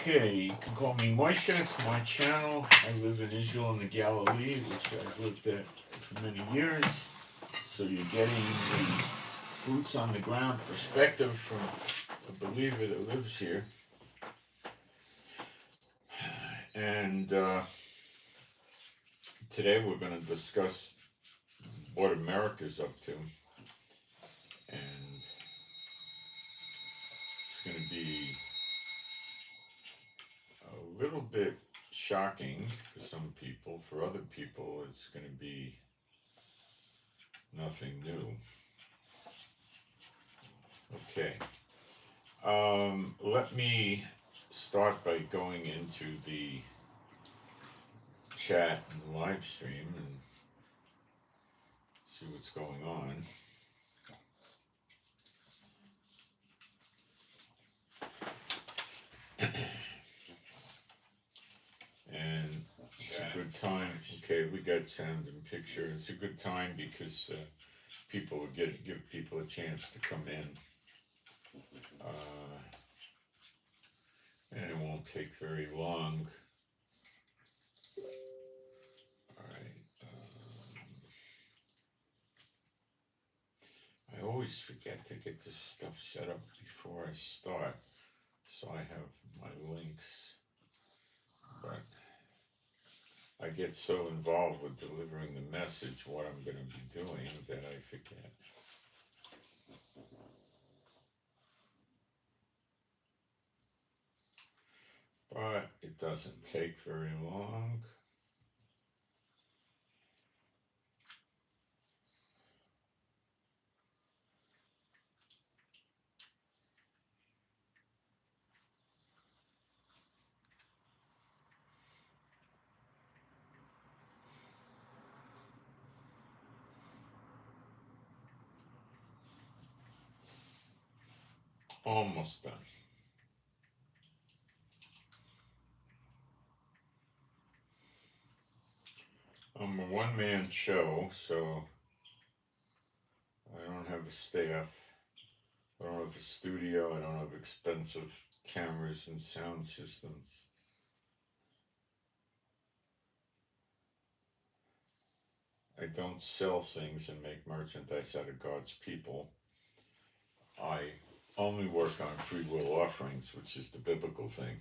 Okay, you can call me Moshe. It's my channel. I live in Israel in the Galilee, which I've lived at for many years. So you're getting the boots on the ground perspective from a believer that lives here. And today we're going to discuss what America's up to. And it's going to be a little bit shocking for some people. For other people, it's going to be nothing new. Okay. Let me start by going into the chat and the live stream and see what's going on. And it's a good time. Okay, we got sound and picture. It's a good time because people will give people a chance to come in. And it won't take very long. Alright. I always forget to get this stuff set up before I start, so I have my links, but I get so involved with delivering the message, what I'm going to be doing, that I forget. But it doesn't take very long. Almost done. I'm a one-man show, so I don't have a staff. I don't have a studio. I don't have expensive cameras and sound systems. I don't sell things and make merchandise out of God's people. I only work on free will offerings, which is the biblical thing.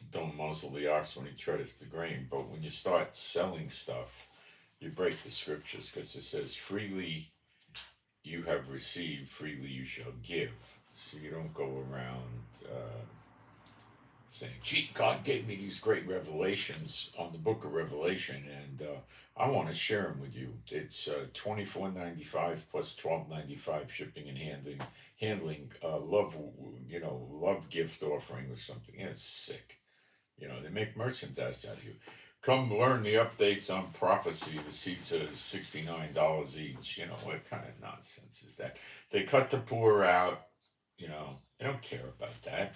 Don't muzzle the ox when he treadeth the grain. But when you start selling stuff, you break the scriptures, because it says, freely you have received, freely you shall give. So you don't go around saying, gee, God gave me these great revelations on the book of Revelation, and I want to share them with you. It's $24.95 plus $12.95 shipping and handling love gift offering or something. Yeah, it's sick. They make merchandise out of you. Come learn the updates on prophecy. The seats are $69 each. What kind of nonsense is that? They cut the poor out. They don't care about that.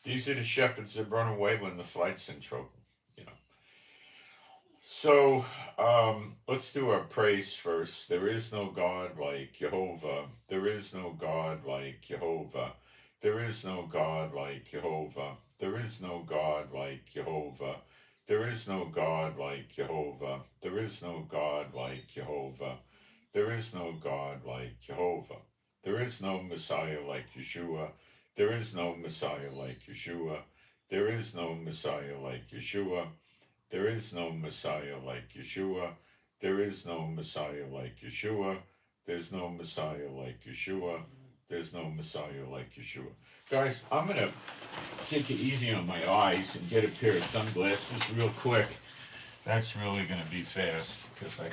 These are the shepherds that run away when the flight's in trouble. So let's do our praise first. There is no God like Jehovah. There is no God like Jehovah. There is no God like Jehovah. There is no God like Jehovah. There is no God like Jehovah. There is no God like Jehovah. There is no God like Jehovah. There is no Messiah like Yeshua. There is no Messiah like Yeshua. There is no Messiah like Yeshua. There is no Messiah like Yeshua. There is no Messiah like Yeshua. There's no Messiah like Yeshua. There's no Messiah like Yeshua. Guys, I'm going to take it easy on my eyes and get a pair of sunglasses real quick. That's really going to be fast, because I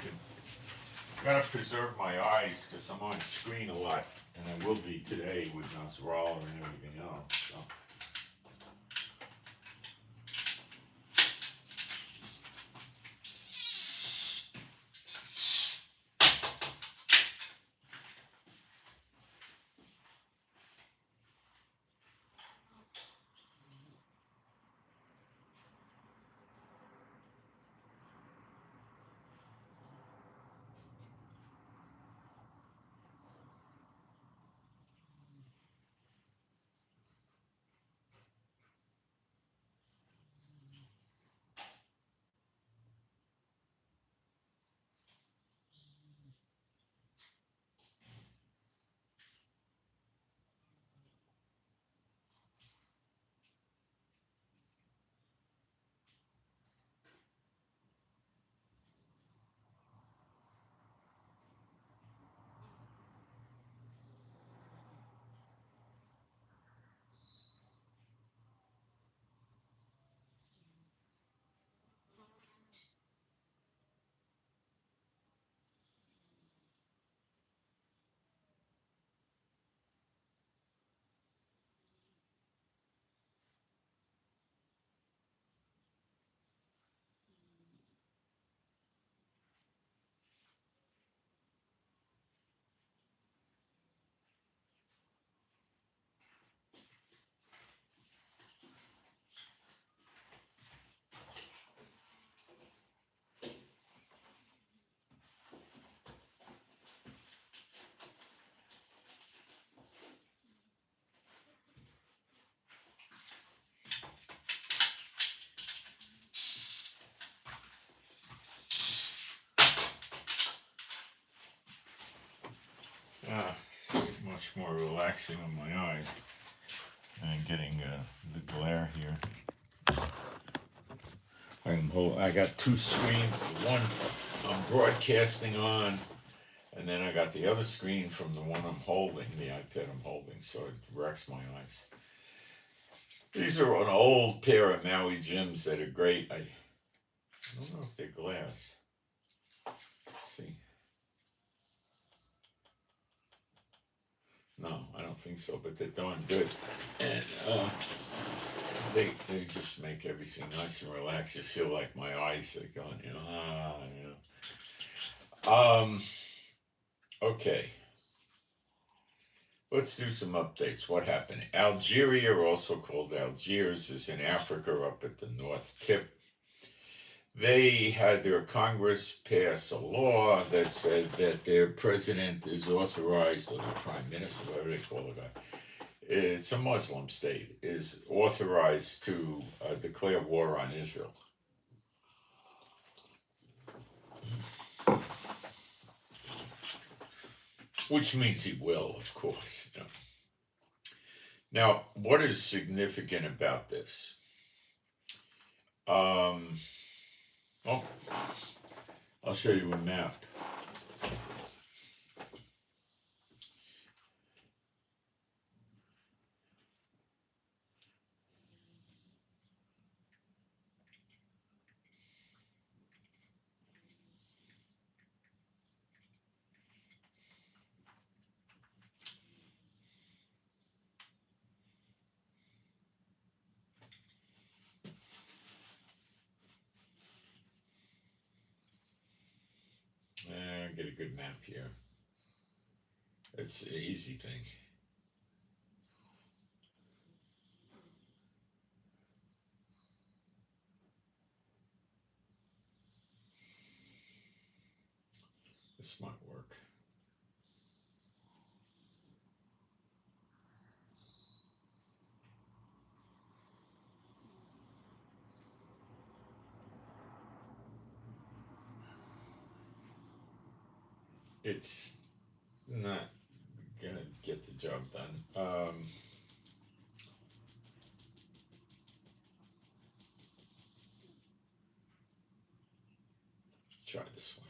got to preserve my eyes, because I'm on screen a lot, and I will be today with Nasrallah and everything else. So. much more relaxing on my eyes. And getting the glare here. I got two screens. The one I'm broadcasting on, and then I got the other screen from the one I'm holding, the iPad I'm holding, so it wrecks my eyes. These are an old pair of Maui Jims that are great. I don't know if they're glass. Let's see. No, I don't think so, but they're darn good. And they just make everything nice and relaxed. You feel like my eyes are going, okay. Let's do some updates. What happened? Algeria, also called Algiers, is in Africa up at the north tip. They had their Congress pass a law that said that their president is authorized, or their prime minister, whatever they call the guy, it's a Muslim state, is authorized to declare war on Israel. Which means he will, of course. Now, what is significant about this? I'll show you a map. Get a good map here. It's an easy thing. This might work. It's not gonna get the job done. Try this one.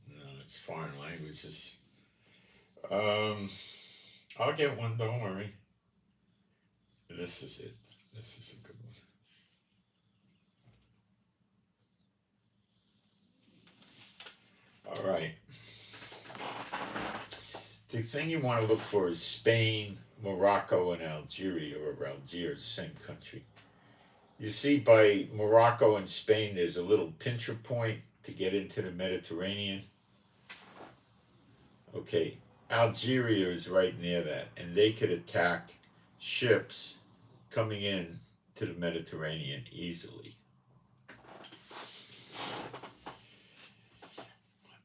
No, it's foreign languages. I'll get one, don't worry. This is it. This is a good one. All right. The thing you want to look for is Spain, Morocco, and Algeria, or Algiers, same country. You see by Morocco and Spain, there's a little pincher point to get into the Mediterranean. Okay, Algeria is right near that, and they could attack ships coming in to the Mediterranean easily.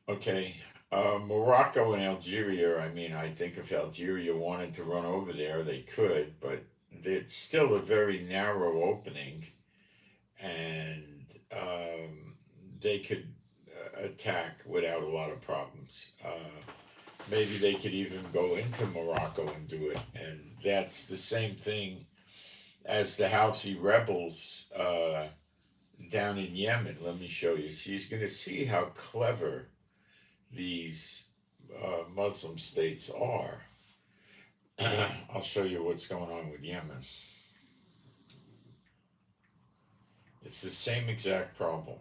Okay, Morocco and Algeria, I think if Algeria wanted to run over there, they could, but it's still a very narrow opening, and they could attack without a lot of problems. Maybe they could even go into Morocco and do it, and that's the same thing as the Houthi rebels down in Yemen. Let me show you. So you're going to see how clever these Muslim states are. I'll show you what's going on with Yemen. It's the same exact problem.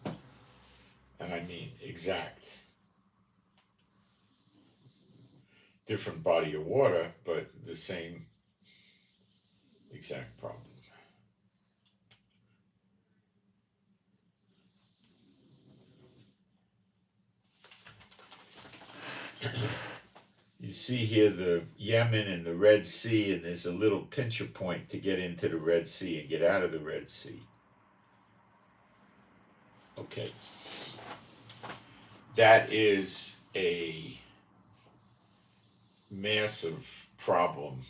And I mean exact. Different body of water, but the same exact problem. You see here the Yemen and the Red Sea, and there's a little pincher point to get into the Red Sea and get out of the Red Sea. Okay. that is a massive problem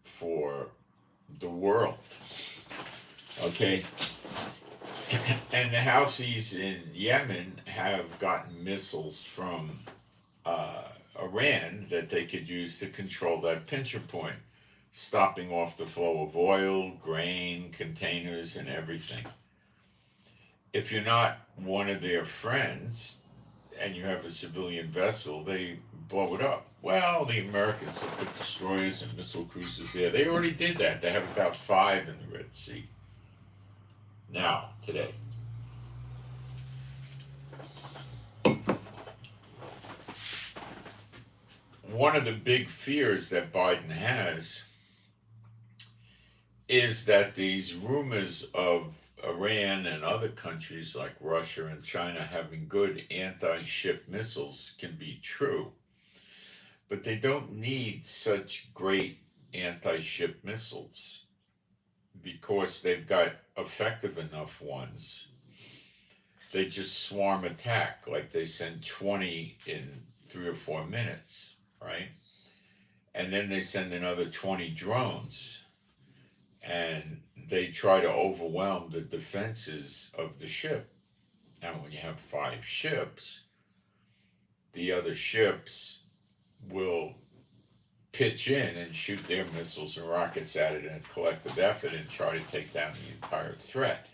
for the world. Okay, and the Houthis in Yemen have gotten missiles from Iran that they could use to control that pincher point, stopping off the flow of oil, grain, containers, and everything. If you're not one of their friends and you have a civilian vessel, they blow it up. Well, the Americans have put destroyers and missile cruisers there. They already did that. They have about 5 in the Red Sea now, today. One of the big fears that Biden has is that these rumors of Iran and other countries like Russia and China having good anti-ship missiles can be true, but they don't need such great anti-ship missiles because they've got effective enough ones. They just swarm attack, like they send 20 in 3 or 4 minutes, right? And then they send another 20 drones, and they try to overwhelm the defenses of the ship. Now, when you have 5 ships, the other ships will pitch in and shoot their missiles and rockets at it in a collective effort and try to take down the entire threat.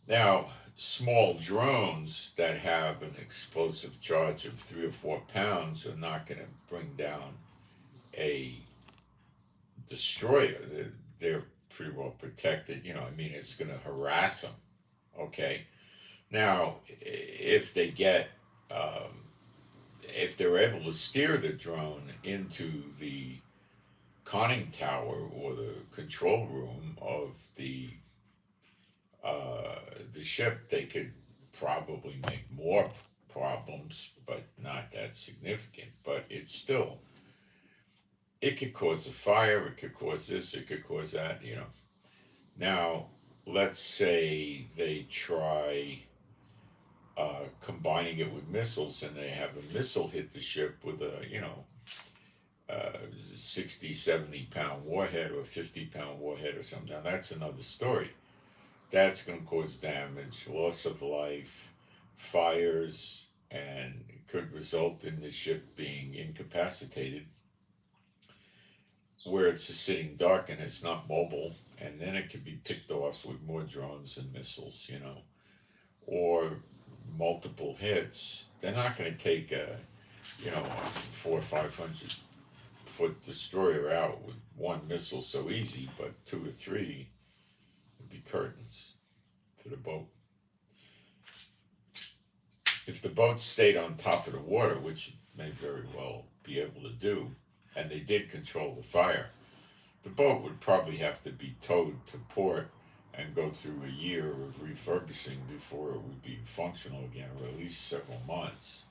Now, small drones that have an explosive charge of 3 or 4 pounds are not going to bring down a destroyer. They're pretty well protected. I mean, it's going to harass them. Okay. Now, if they get, if they're able to steer the drone into the conning tower or the control room of the ship, they could probably make more problems, but not that significant. But it's still, it could cause a fire, it could cause this, it could cause that. Now, let's say they try combining it with missiles, and they have a missile hit the ship with a 60, 70 pound warhead or 50-pound warhead or something. Now, that's another story. That's going to cause damage, loss of life, fires, and could result in the ship being incapacitated where it's sitting dark and it's not mobile, and then it could be picked off with more drones and missiles, or multiple hits. They're not going to take a 400 or 500-foot destroyer out with one missile so easy, but 2 or 3 would be curtains for the boat. If the boat stayed on top of the water, which it may very well be able to do, and they did control the fire, the boat would probably have to be towed to port and go through a year of refurbishing before it would be functional again, or at least several months.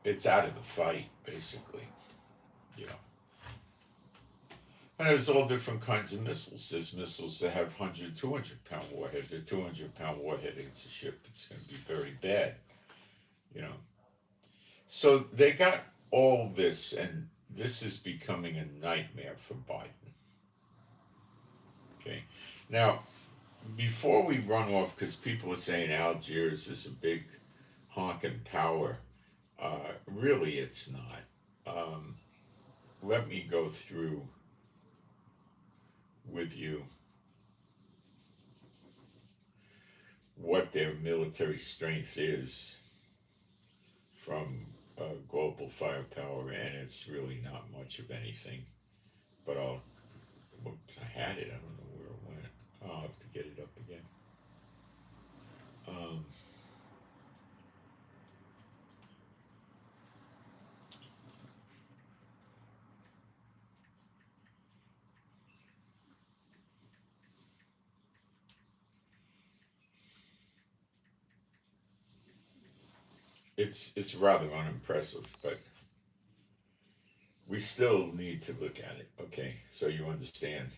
It's out of the fight, basically. And there's all different kinds of missiles. There's missiles that have 100, 200-pound warheads. A 200-pound warhead hits a ship, it's going to be very bad. So they got all this, and this is becoming a nightmare for Biden. Okay. Now, before we run off, because people are saying Algeria is a big honking power, really it's not. Let me go through with you what their military strength is from global firepower, and it's really not much of anything. But I had it, I don't know where it went. I'll have to get it up again. It's rather unimpressive, but we still need to look at it, okay, so you understand.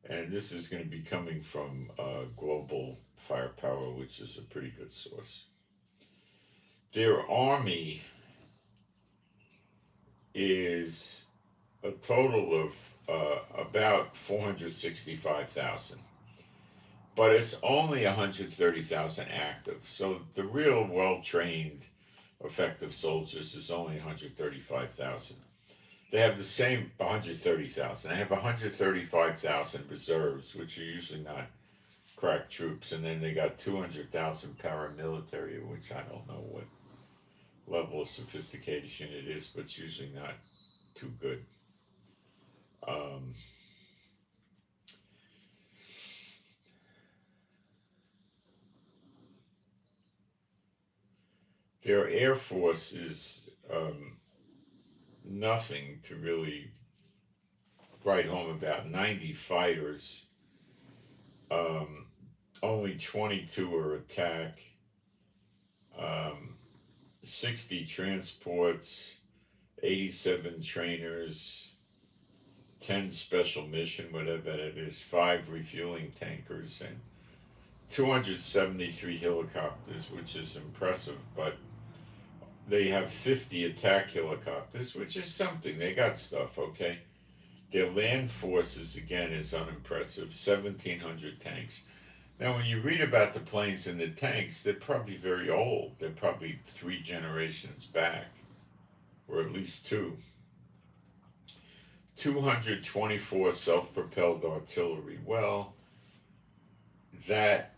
And this is going to be coming from global firepower which is a pretty good source. Their army is a total of about 465,000. But it's only 130,000 active. So the real well-trained, effective soldiers is only 135,000. They have the same 130,000. They have 135,000 reserves, which are usually not crack troops, and then they got 200,000 paramilitary, which I don't know what level of sophistication it is, but it's usually not too good. Their air force is nothing to really write home about. 90 fighters, only 22 are attack, 60 transports, 87 trainers, 10 special mission, whatever it is, 5 refueling tankers, and 273 helicopters, which is impressive, but they have 50 attack helicopters, which is something. They got stuff, okay? Their land forces, again, is unimpressive. 1,700 tanks. Now, when you read about the planes and the tanks, they're probably very old. They're probably 3 generations back, or at least 2. 224 self-propelled artillery. Well, that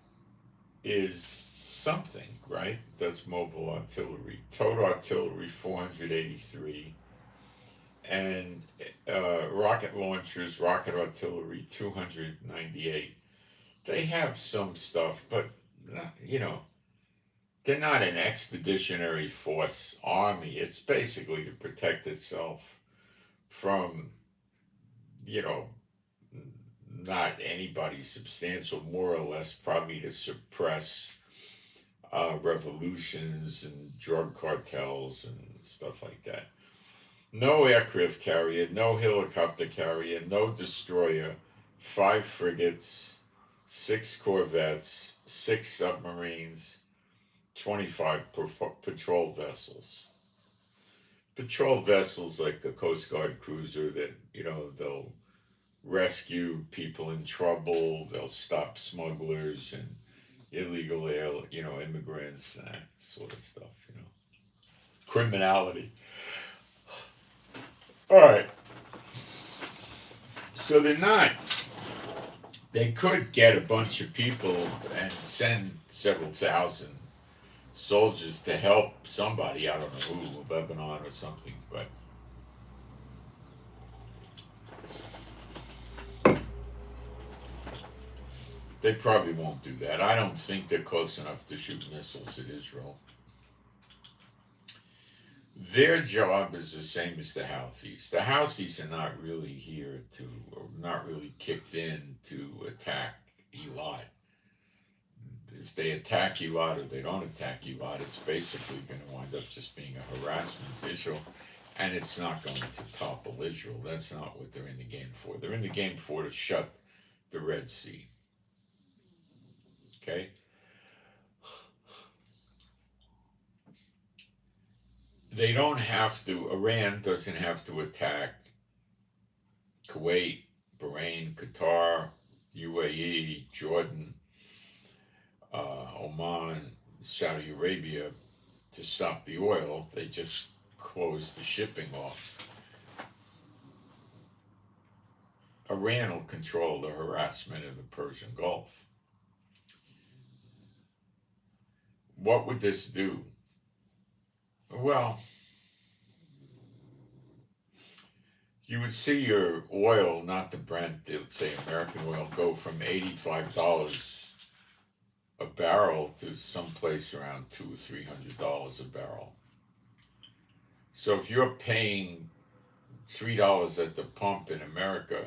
is something, right? That's mobile artillery. Total artillery, 483. And rocket launchers, rocket artillery, 298. They have some stuff, but, they're not an expeditionary force army. It's basically to protect itself from, not anybody substantial, more or less, probably to suppress revolutions and drug cartels and stuff like that. No aircraft carrier, no helicopter carrier, no destroyer, 5 frigates, 6 corvettes, 6 submarines, 25 patrol vessels. Patrol vessels like a Coast Guard cruiser that, they'll rescue people in trouble, they'll stop smugglers and illegal, immigrants and that sort of stuff, Criminality. All right. So they could get a bunch of people and send several thousand soldiers to help somebody, I don't know who, Lebanon or something, but they probably won't do that. I don't think they're close enough to shoot missiles at Israel. Their job is the same as the Houthis. The Houthis are not really here or not really kicked in to attack Eilat. If they attack Eilat or they don't attack Eilat, it's basically going to wind up just being a harassment issue, and it's not going to topple Israel. That's not what they're in the game for. They're in the game for to shut the Red Sea. Okay? They don't have to, Iran doesn't have to attack Kuwait, Bahrain, Qatar, UAE, Jordan, Oman, Saudi Arabia to stop the oil. They just close the shipping off. Iran will control the harassment of the Persian Gulf. What would this do? Well, you would see your oil, not the Brent, they would say American oil, go from $85 a barrel to someplace around $200 or $300 a barrel. So if you're paying $3 at the pump in America,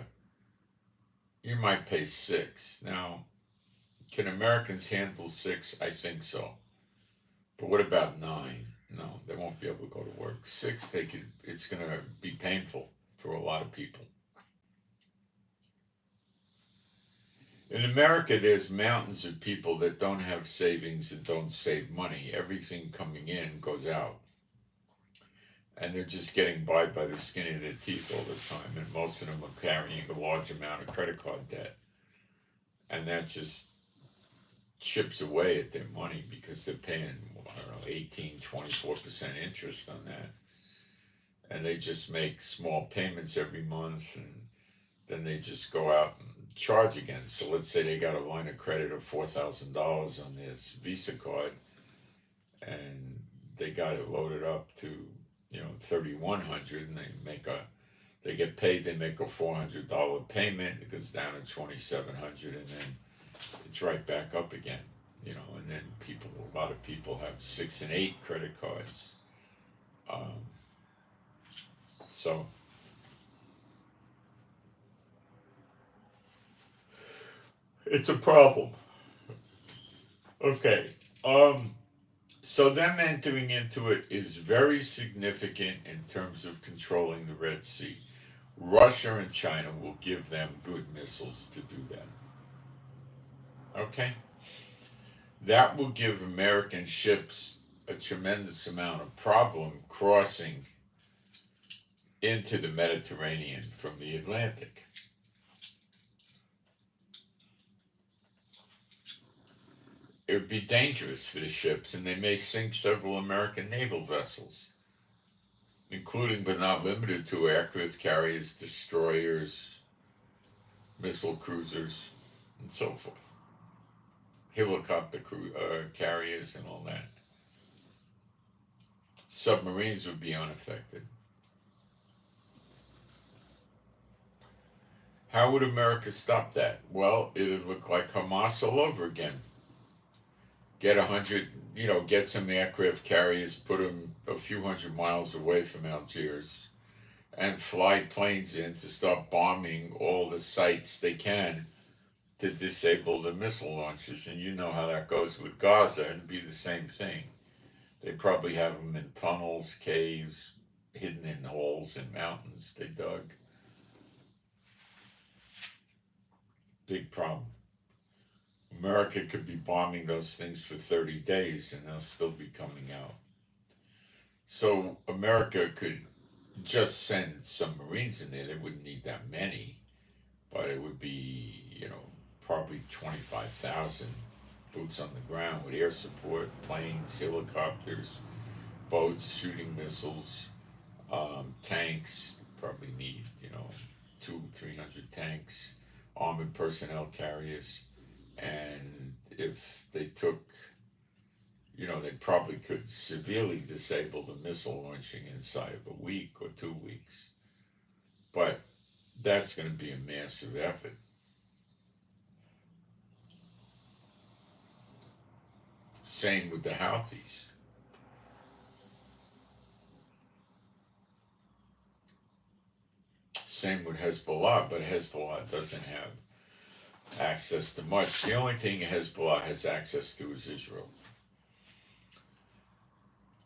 you might pay $6. Now, can Americans handle $6? I think so. But what about $9? No, they won't be able to go to work. $6, it's going to be painful for a lot of people. In America, there's mountains of people that don't have savings and don't save money. Everything coming in goes out. And they're just getting by the skin of their teeth all the time. And most of them are carrying a large amount of credit card debt. And that just chips away at their money because they're paying, I don't know, 18, 24% interest on that. And they just make small payments every month, and then they just go out and charge again. So let's say they got a line of credit of $4,000 on this Visa card, and they got it loaded up to 3,100, and they get paid. They make a $400 payment. It goes down to 2,700, and then it's right back up again. And then a lot of people have 6 and 8 credit cards. So it's a problem. Okay. So them entering into it is very significant in terms of controlling the Red Sea. Russia and China will give them good missiles to do that. Okay? That will give American ships a tremendous amount of problem crossing into the Mediterranean from the Atlantic. It would be dangerous for the ships, and they may sink several American naval vessels, including but not limited to aircraft carriers, destroyers, missile cruisers, and so forth. Helicopter carriers and all that. Submarines would be unaffected. How would America stop that? Well, it would look like Hamas all over again. Get get some aircraft carriers, put them a few hundred miles away from Algiers, and fly planes in to start bombing all the sites they can to disable the missile launchers. And you know how that goes with Gaza. It'd be the same thing. They probably have them in tunnels, caves, hidden in holes in mountains they dug. Big problem. America could be bombing those things for 30 days and they'll still be coming out. So America could just send some Marines in there. They wouldn't need that many, but it would be, probably 25,000 boots on the ground with air support, planes, helicopters, boats, shooting missiles, tanks. Probably need, 200-300 tanks, armored personnel carriers. And if they took, they probably could severely disable the missile launching inside of a week or 2 weeks. But that's going to be a massive effort. Same with the Houthis. Same with Hezbollah, but Hezbollah doesn't have access to much. The only thing Hezbollah has access to is Israel.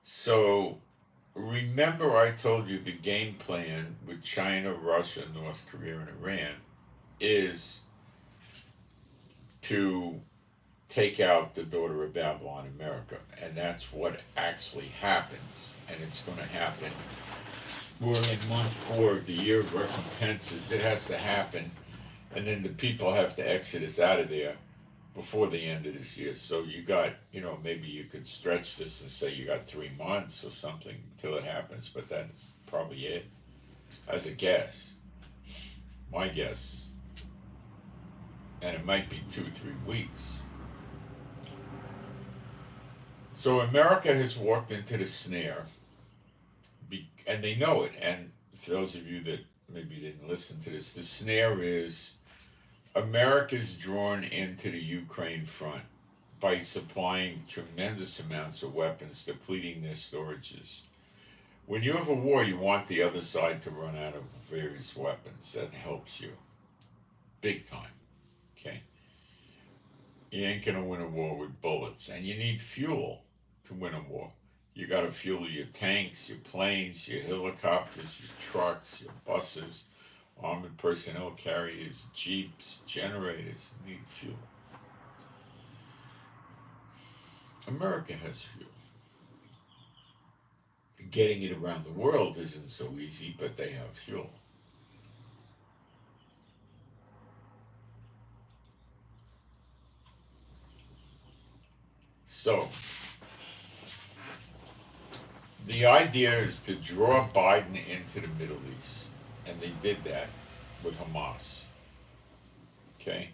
So remember I told you the game plan with China, Russia, North Korea, and Iran is to take out the daughter of Babylon, America. And that's what actually happens. And it's going to happen. We're in month 4 of the year of recompenses. It has to happen. And then the people have to exodus out of there before the end of this year. So you got, maybe you could stretch this and say you got 3 months or something until it happens. But that's probably it. As a guess. My guess. And it might be 2-3 weeks. So America has walked into the snare, and they know it. And for those of you that maybe didn't listen to this, the snare is America's drawn into the Ukraine front by supplying tremendous amounts of weapons, depleting their storages. When you have a war, you want the other side to run out of various weapons. That helps you. Big time. Okay? You ain't going to win a war with bullets. And you need fuel to win a war. You got to fuel your tanks, your planes, your helicopters, your trucks, your buses, Armored personnel carriers, jeeps, generators need fuel. America has fuel. Getting it around the world isn't so easy, but they have fuel. So, the idea is to draw Biden into the Middle East, and they did that with Hamas. Okay?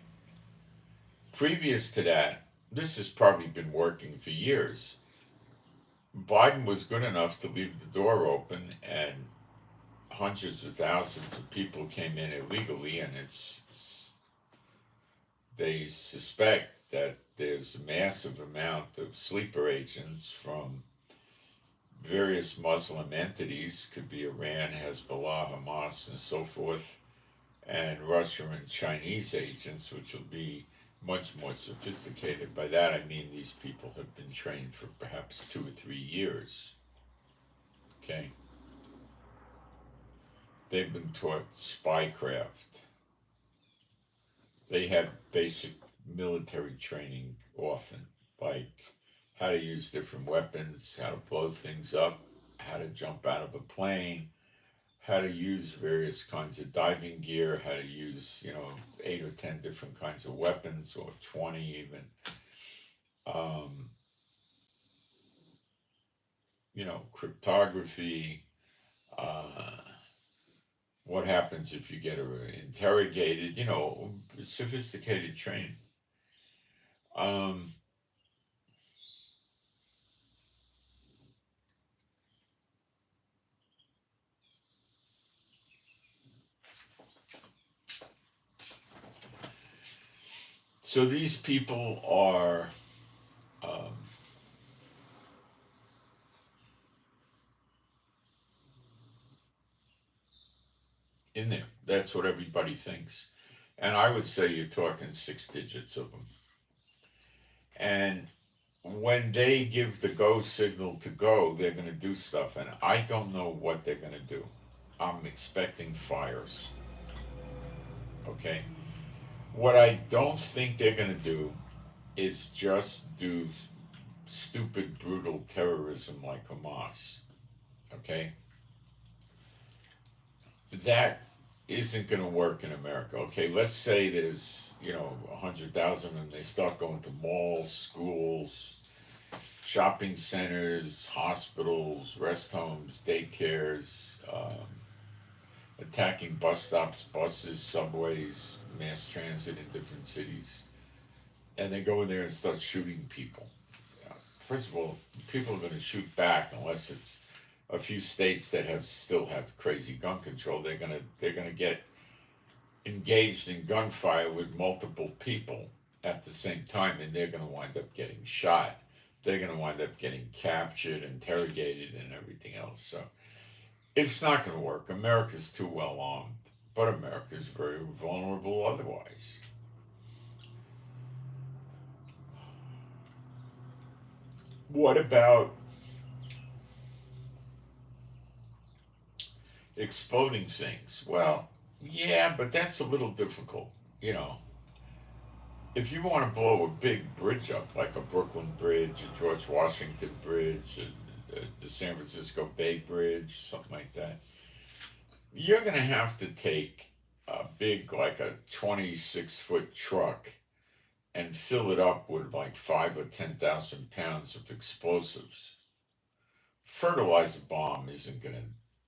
Previous to that, this has probably been working for years. Biden was good enough to leave the door open, and hundreds of thousands of people came in illegally, and they suspect that there's a massive amount of sleeper agents from various Muslim entities, could be Iran, Hezbollah, Hamas, and so forth, and Russian and Chinese agents, which will be much more sophisticated. By that I mean these people have been trained for perhaps 2 or 3 years. Okay? They've been taught spycraft. They have basic military training often, like how to use different weapons, how to blow things up, how to jump out of a plane, how to use various kinds of diving gear, how to use, 8 or 10 different kinds of weapons, or 20 even. Cryptography, what happens if you get interrogated, sophisticated training. So these people are in there. That's what everybody thinks. And I would say you're talking 6 digits of them. And when they give the go signal to go, they're going to do stuff. And I don't know what they're going to do. I'm expecting fires. Okay? What I don't think they're going to do is just do stupid, brutal terrorism like Hamas. Okay? That isn't going to work in America. Okay, let's say there's 100,000 and they start going to malls, schools, shopping centers, hospitals, rest homes, daycares, attacking bus stops, buses, subways, mass transit in different cities, and they go in there and start shooting people. First of all, people are going to shoot back unless it's a few states that still have crazy gun control. They're gonna get engaged in gunfire with multiple people at the same time, and they're gonna wind up getting shot. They're gonna wind up getting captured, interrogated, and everything else. So it's not gonna work. America's too well armed, but America's very vulnerable otherwise. What about exploding things? Well, yeah, but that's a little difficult. If you want to blow a big bridge up, like a Brooklyn Bridge, a George Washington Bridge, the San Francisco Bay Bridge, something like that, you're going to have to take a big, like a 26-foot truck, and fill it up with like 5 or 10,000 pounds of explosives. Fertilizer bomb isn't going to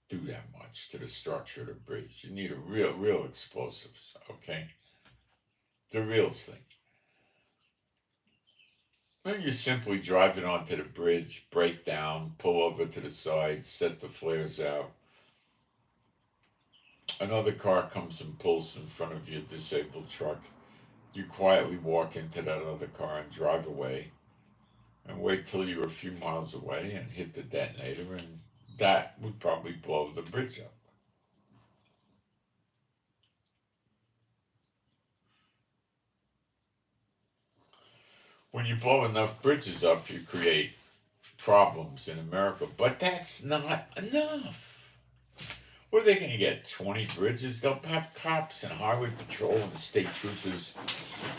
do that much to the structure of the bridge. You need a real explosives, okay? The real thing. Then you simply drive it onto the bridge, break down, pull over to the side, set the flares out. Another car comes and pulls in front of your disabled truck. You quietly walk into that other car and drive away, and wait till you're a few miles away and hit the detonator, and that would probably blow the bridge up. When you blow enough bridges up, you create problems in America, but that's not enough. What are they going to get? 20 bridges? They'll have cops and highway patrol and state troopers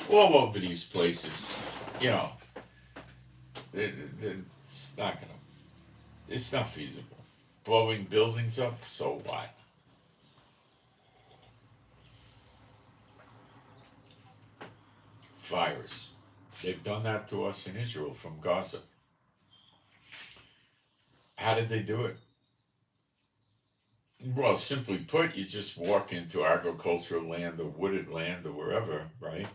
all over these places. You know, it's not going to, it's not feasible. Blowing buildings up, so what? Fires. They've done that to us in Israel from Gaza. How did they do it? Well, simply put, you just walk into agricultural land or wooded land or wherever, right?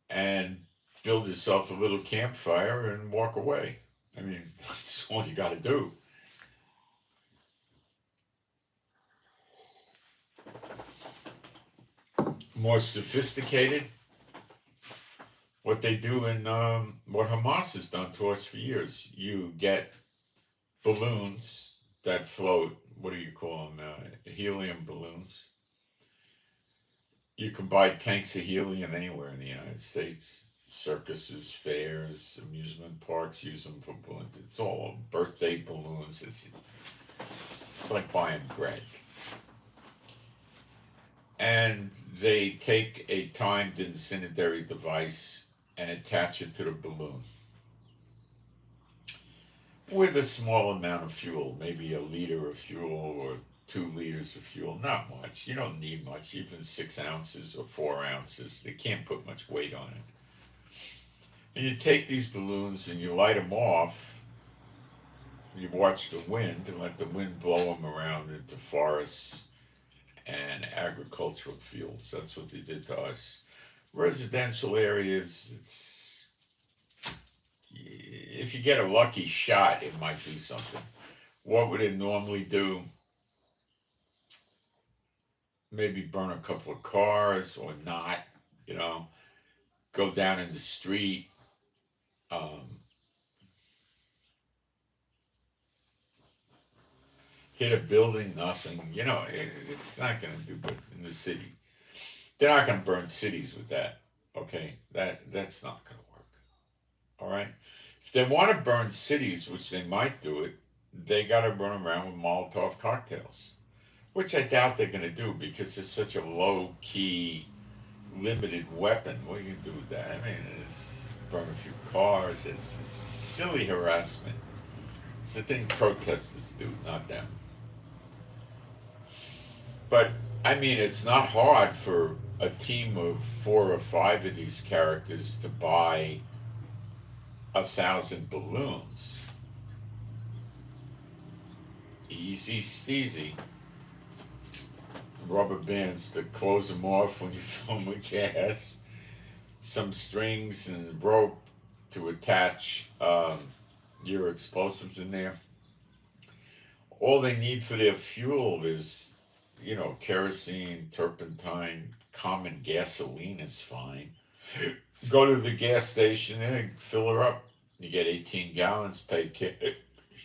And build yourself a little campfire and walk away. I mean, that's all you got to do. More sophisticated, what they do in what Hamas has done to us for years. You get balloons that float. What do you call them? Helium balloons. You can buy tanks of helium anywhere in the United States. Circuses, fairs, amusement parks use them for balloons. It's all birthday balloons. It's like buying bread. And they take a timed incendiary device and attach it to the balloon with a small amount of fuel, maybe a liter of fuel or 2 liters of fuel. Not much. You don't need much, even 6 ounces or 4 ounces. They can't put much weight on it. And you take these balloons and you light them off. You watch the wind and let the wind blow them around into forests and agricultural fields. That's what they did to us. Residential areas, if you get a lucky shot, it might do something. What would it normally do? Maybe burn a couple of cars or not, go down in the street. Hit a building, nothing. It's not going to do good in the city. They're not going to burn cities with that. Okay, that's not going to work. All right. If they want to burn cities, which they might do it, they got to run around with Molotov cocktails, which I doubt they're going to do because it's such a low key, limited weapon. What are you going to do with that? I mean, it's burn a few cars. It's silly harassment. It's the thing protesters do, not them. But I mean, it's not hard for a team of 4 or 5 of these characters to buy 1,000 balloons. Easy steezy. Rubber bands to close them off when you fill them with gas. Some strings and rope to attach your explosives in there. All they need for their fuel is, kerosene, turpentine, common gasoline is fine. Go to the gas station and fill her up. You get 18 gallons,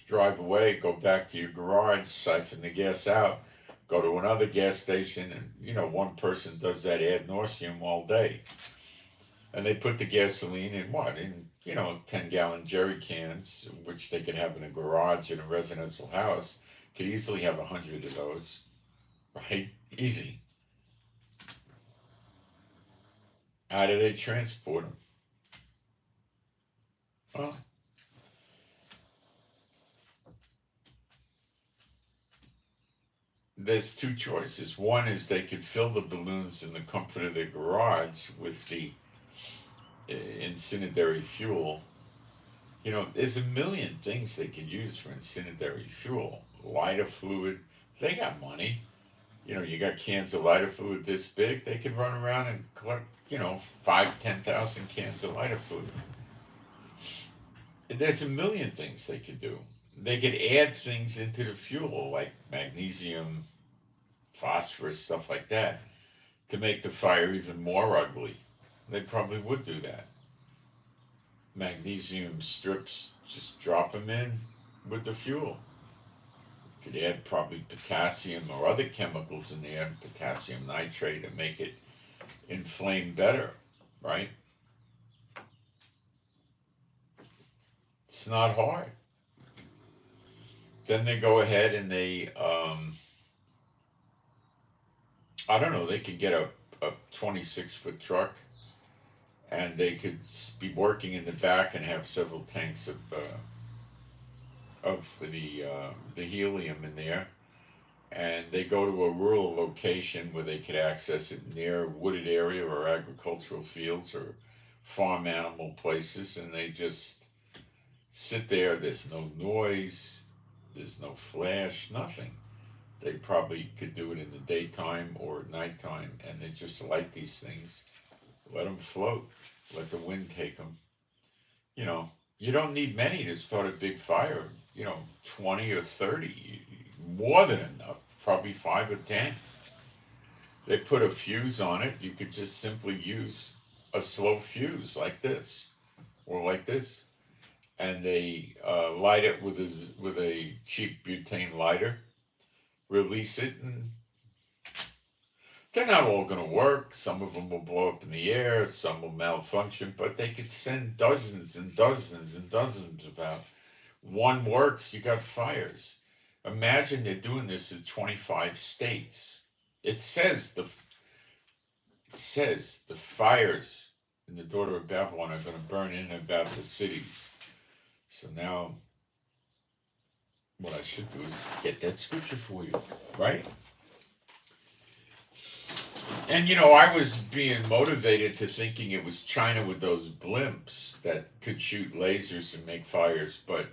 drive away, go back to your garage, siphon the gas out, go to another gas station, and, one person does that ad nauseum all day. And they put the gasoline in what? In 10-gallon jerry cans, which they could have in a garage in a residential house. Could easily have 100 of those, right? Easy. How do they transport them? Well, there's 2 choices. One is they could fill the balloons in the comfort of their garage with the incendiary fuel. There's a million things they could use for incendiary fuel. Lighter fluid. They got money. You got cans of lighter fluid this big. They could run around and collect, 5,000-10,000 cans of lighter fluid. There's a million things they could do. They could add things into the fuel like magnesium, phosphorus, stuff like that, to make the fire even more ugly. They probably would do that. Magnesium strips, just drop them in with the fuel. Could add probably potassium or other chemicals in there, potassium nitrate, to make it inflame better, right? It's not hard. Then they go ahead and they I don't know, they could get a 26-foot truck, and they could be working in the back and have several tanks of the helium in there, and they go to a rural location where they could access it near a wooded area or agricultural fields or farm animal places, and they just sit there. There's no noise, there's no flash, nothing. They probably could do it in the daytime or at nighttime, and they just light these things, let them float, let the wind take them. You know, you don't need many to start a big fire. 20 or 30, more than enough, probably 5 or 10. They put a fuse on it. You could just simply use a slow fuse like this or like this, and they light it with a cheap butane lighter, release it, and they're not all going to work. Some of them will blow up in the air, some will malfunction, but they could send dozens and dozens and dozens without. One works, you got fires. Imagine they're doing this in 25 states. It says the fires in the Daughter of Babylon are going to burn in about the cities. So now, what I should do is get that scripture for you, right? And I was being motivated to thinking it was China with those blimps that could shoot lasers and make fires, but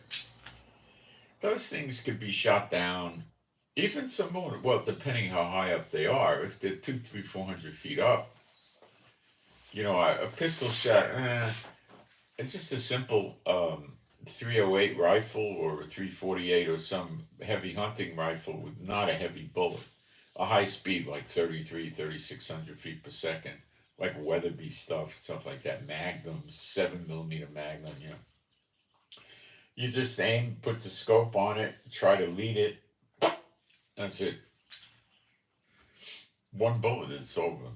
those things could be shot down. Even some more, well, depending how high up they are. If they're 200, 300, 400 feet up, a pistol shot, it's just a simple 308 rifle or a 348 or some heavy hunting rifle with not a heavy bullet. A high speed, like 3,600 feet per second, like Weatherby stuff like that, magnums, 7mm magnum, You just aim, put the scope on it, try to lead it. That's it. One bullet, it's over.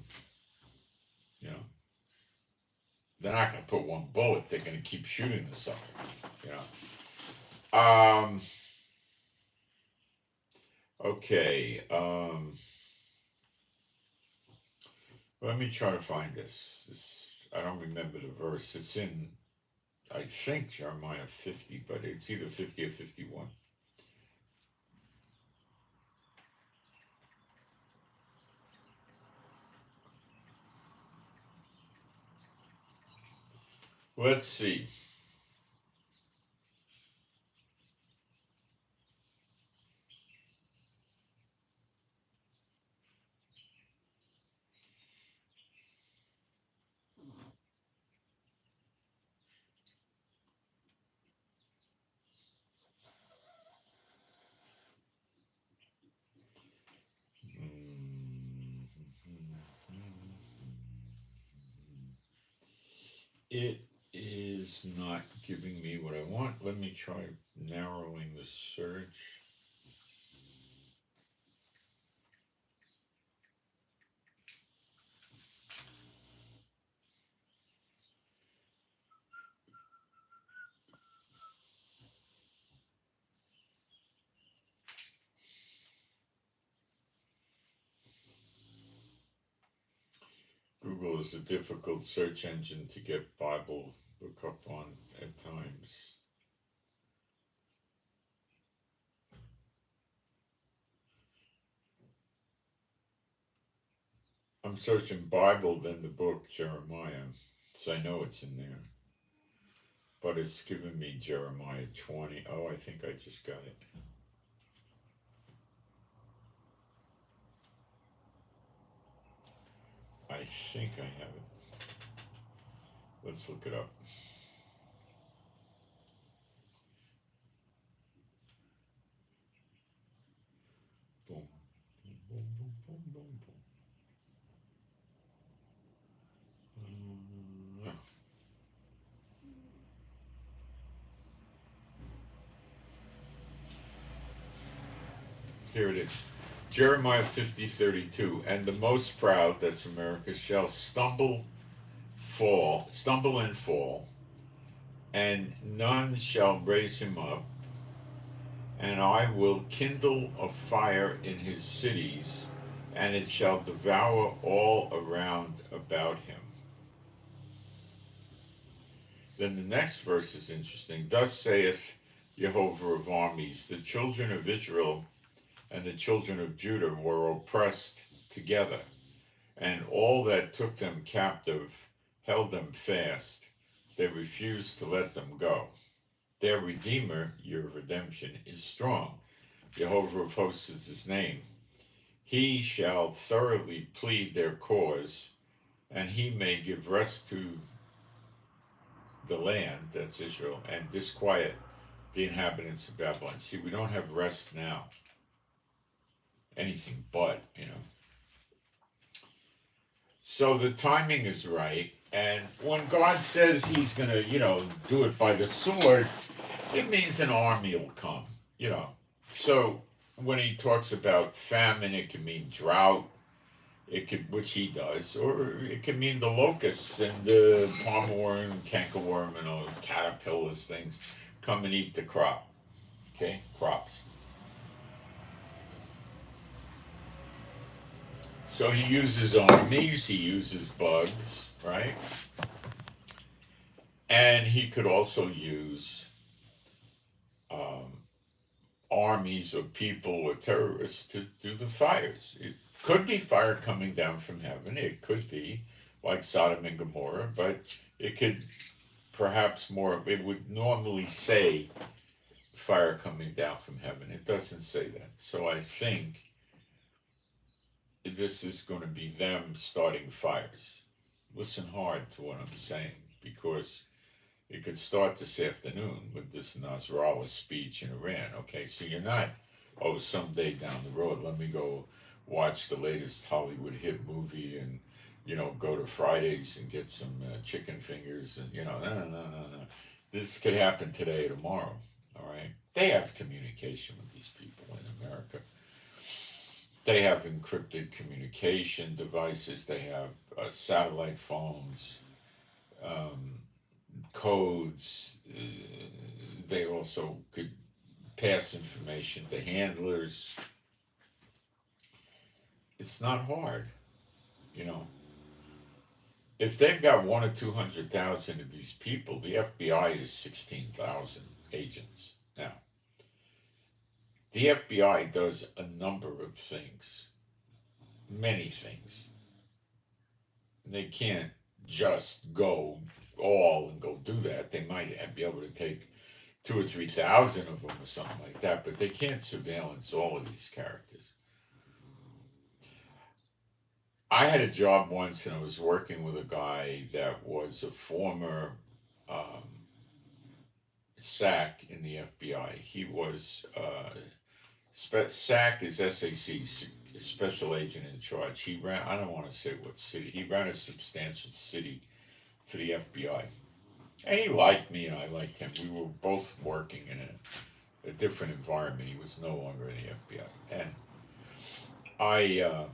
They're not going to put one bullet. They're going to keep shooting the sucker. Okay. Let me try to find this. I don't remember the verse. It's in, I think, Jeremiah 50, but it's either 50 or 51. Let's see. It is not giving me what I want. Let me try narrowing the search. Google is a difficult search engine to get Bible look up on at times. I'm searching Bible, then the book Jeremiah, so I know it's in there. But it's giving me Jeremiah 20. Oh, I think I just got it. I think I have it. Let's look it up. Boom, boom, boom, boom, boom, boom, boom. Here it is. Jeremiah 50:32. And the most proud, that's America, shall stumble and fall, and none shall raise him up. And I will kindle a fire in his cities, and it shall devour all around about him. Then the next verse is interesting. Thus saith Jehovah of armies, the children of Israel and the children of Judah were oppressed together, and all that took them captive held them fast. They refused to let them go. Their Redeemer, your redemption, is strong. Jehovah of hosts is his name. He shall thoroughly plead their cause, and he may give rest to the land, that's Israel, and disquiet the inhabitants of Babylon. See, we don't have rest now. Anything but, So the timing is right. And when God says he's going to, do it by the sword, it means an army will come, So when he talks about famine, it can mean drought, which he does, or it can mean the locusts and the palmerworm, cankerworm, and all those caterpillars things come and eat the crop. Okay, crops. So he uses armies, he uses bugs, right? And he could also use armies of people or terrorists to do the fires. It could be fire coming down from heaven. It could be like Sodom and Gomorrah, but it could perhaps more, it would normally say fire coming down from heaven. It doesn't say that. So I think this is going to be them starting fires. Listen hard to what I'm saying, because it could start this afternoon with this Nasrallah speech in Iran. Okay, so you're not, someday down the road, let me go watch the latest Hollywood hit movie and, go to Fridays and get some chicken fingers and, no. This could happen today or tomorrow, all right? They have communication with these people in America. They have encrypted communication devices. They have satellite phones, codes. They also could pass information to handlers. It's not hard, If they've got 1 or 200,000 of these people, the FBI is 16,000 agents. Now, the FBI does a number of things, many things. They can't just go all and go do that. They might be able to take 2,000 or 3,000 of them or something like that, but they can't surveillance all of these characters. I had a job once, and I was working with a guy that was a former SAC in the FBI. He was SAC is SAC, Special Agent in Charge. He ran, I don't want to say what city, he ran a substantial city for the FBI. And he liked me and I liked him. We were both working in a different environment. He was no longer in the FBI. And I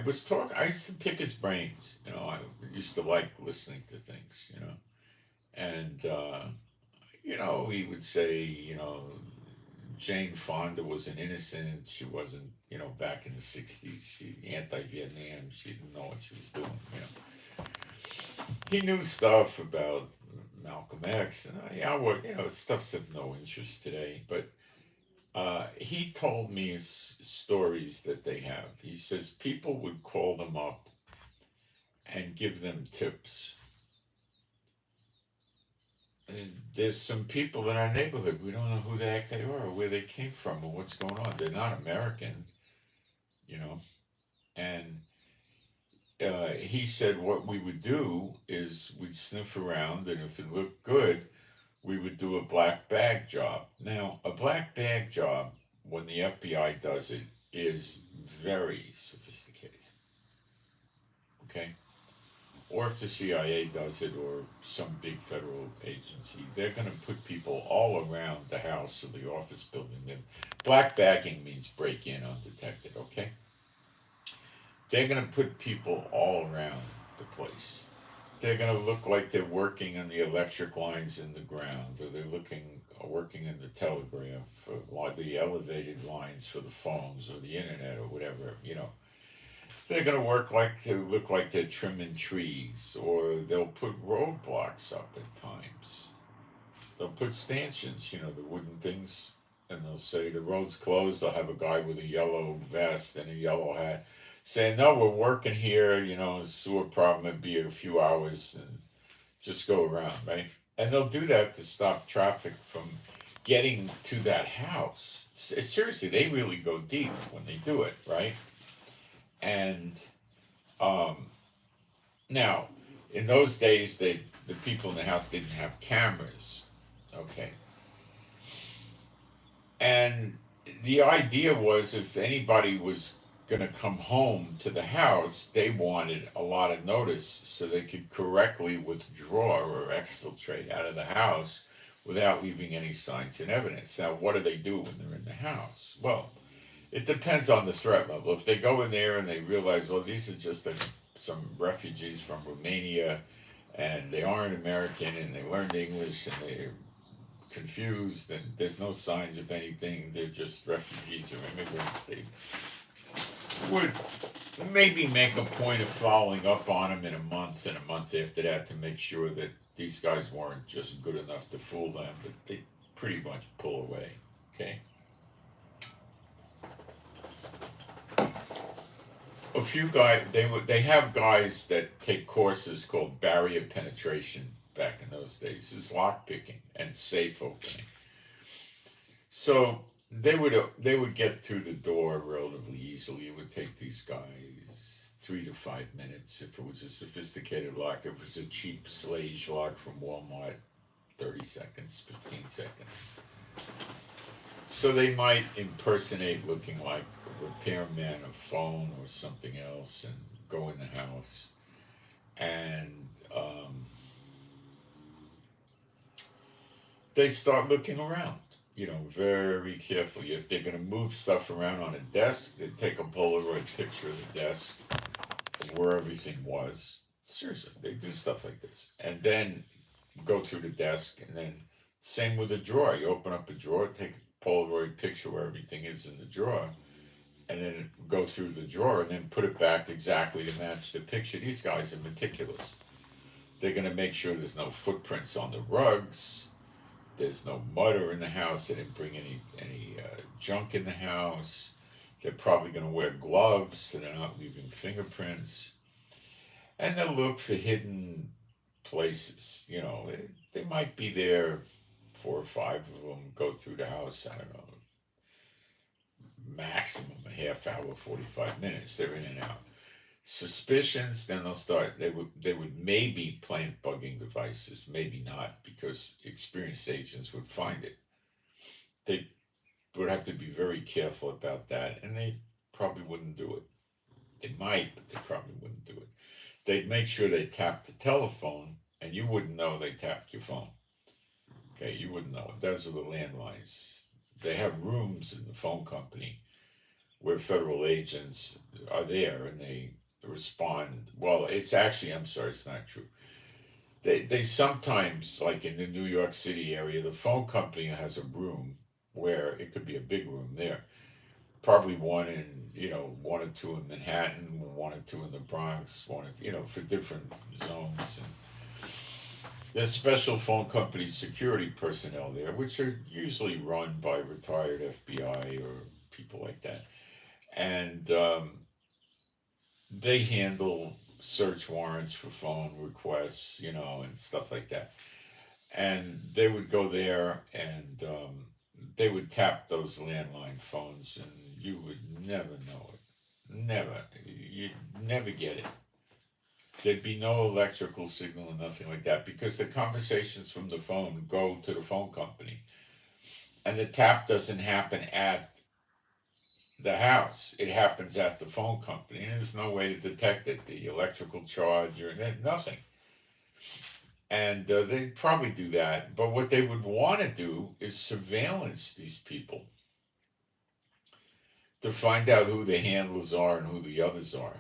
was talking, I used to pick his brains, I used to like listening to things, and, he would say, Jane Fonda was an innocent, she wasn't, back in the 60s, she anti-Vietnam, she didn't know what she was doing, He knew stuff about Malcolm X, and stuff's of no interest today, but he told me stories that they have. He says people would call them up and give them tips. And there's some people in our neighborhood, we don't know who the heck they are or where they came from or what's going on. They're not American, And he said what we would do is we'd sniff around, and if it looked good, we would do a black bag job. Now, a black bag job, when the FBI does it, is very sophisticated. Okay? Or if the CIA does it, or some big federal agency, they're going to put people all around the house or the office building. Black bagging means break in undetected, okay? They're going to put people all around the place. they're going to look like they're working on the electric lines in the ground, or they're working in the telegraph, or the elevated lines for the phones or the internet or whatever. They're going to look like they're trimming trees, or they'll put roadblocks up at times. They'll put stanchions, the wooden things, and they'll say the road's closed. They'll have a guy with a yellow vest and a yellow hat saying, no, we're working here, sewer problem, it'd be a few hours, and just go around, right? And they'll do that to stop traffic from getting to that house. Seriously, they really go deep when they do it, right? And now, in those days, the people in the house didn't have cameras, okay? And the idea was if anybody was going to come home to the house, they wanted a lot of notice so they could correctly withdraw or exfiltrate out of the house without leaving any signs and evidence. Now, what do they do when they're in the house? Well, it depends on the threat level. If they go in there and they realize, well, these are just some refugees from Romania, and they aren't American, and they learned English, and they're confused, and there's no signs of anything, they're just refugees or immigrants, they would maybe make a point of following up on them in a month and a month after that to make sure that these guys weren't just good enough to fool them, but they pretty much pull away, okay? A few guys, they have guys that take courses called barrier penetration back in those days. Is lock picking and safe opening. So they would get through the door relatively easily. It would take these guys 3 to 5 minutes. If it was a sophisticated lock, if it was a cheap Slage lock from Walmart, 30 seconds, 15 seconds. So they might impersonate looking like a repairman, a phone or something else, and go in the house. And they start looking around, very carefully. If they're going to move stuff around on a desk, they take a Polaroid picture of the desk, of where everything was. Seriously, they do stuff like this. And then go through the desk, and then same with a drawer. You open up a drawer, take a Polaroid picture where everything is in the drawer, and then go through the drawer and then put it back exactly to match the picture. These guys are meticulous. They're going to make sure there's no footprints on the rugs. There's no mutter in the house. They didn't bring any junk in the house. They're probably going to wear gloves so they're not leaving fingerprints. And they'll look for hidden places. They might be there, 4 or 5 of them go through the house, I don't know, maximum a half hour, 45 minutes. They're in and out. Suspicions, then they would maybe plant bugging devices, maybe not, because experienced agents would find it. They would have to be very careful about that, and they probably wouldn't do it. They might, but they probably wouldn't do it. They'd make sure they tapped the telephone, and you wouldn't know they tapped your phone. Okay, you wouldn't know. Those are the landlines. They have rooms in the phone company where federal agents are there, and they respond. Well, it's actually, I'm sorry, it's not true. They sometimes, like in the New York City area, the phone company has a room where it could be a big room there. Probably one in, 1 or 2 in Manhattan, 1 or 2 in the Bronx, for different zones. And there's special phone company security personnel there, which are usually run by retired FBI or people like that. And they handle search warrants for phone requests, and stuff like that. And they would go there and they would tap those landline phones, and you would never know it. Never. You'd never get it. There'd be no electrical signal and nothing like that, because the conversations from the phone go to the phone company. And the tap doesn't happen at the house. It happens at the phone company, and there's no way to detect it, the electrical charge or nothing. And they'd probably do that. But what they would want to do is surveillance these people to find out who the handlers are and who the others are.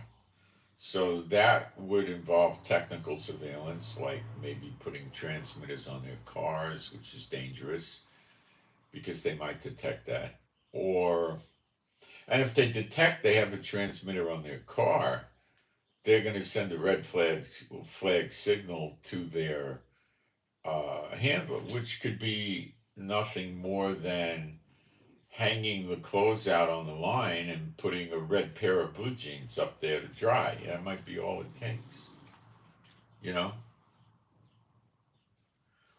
So that would involve technical surveillance, like maybe putting transmitters on their cars, which is dangerous because they might detect that. Or, and if they detect they have a transmitter on their car, they're going to send a red flag signal to their handler, which could be nothing more than hanging the clothes out on the line and putting a red pair of blue jeans up there to dry. That might be all it takes, you know?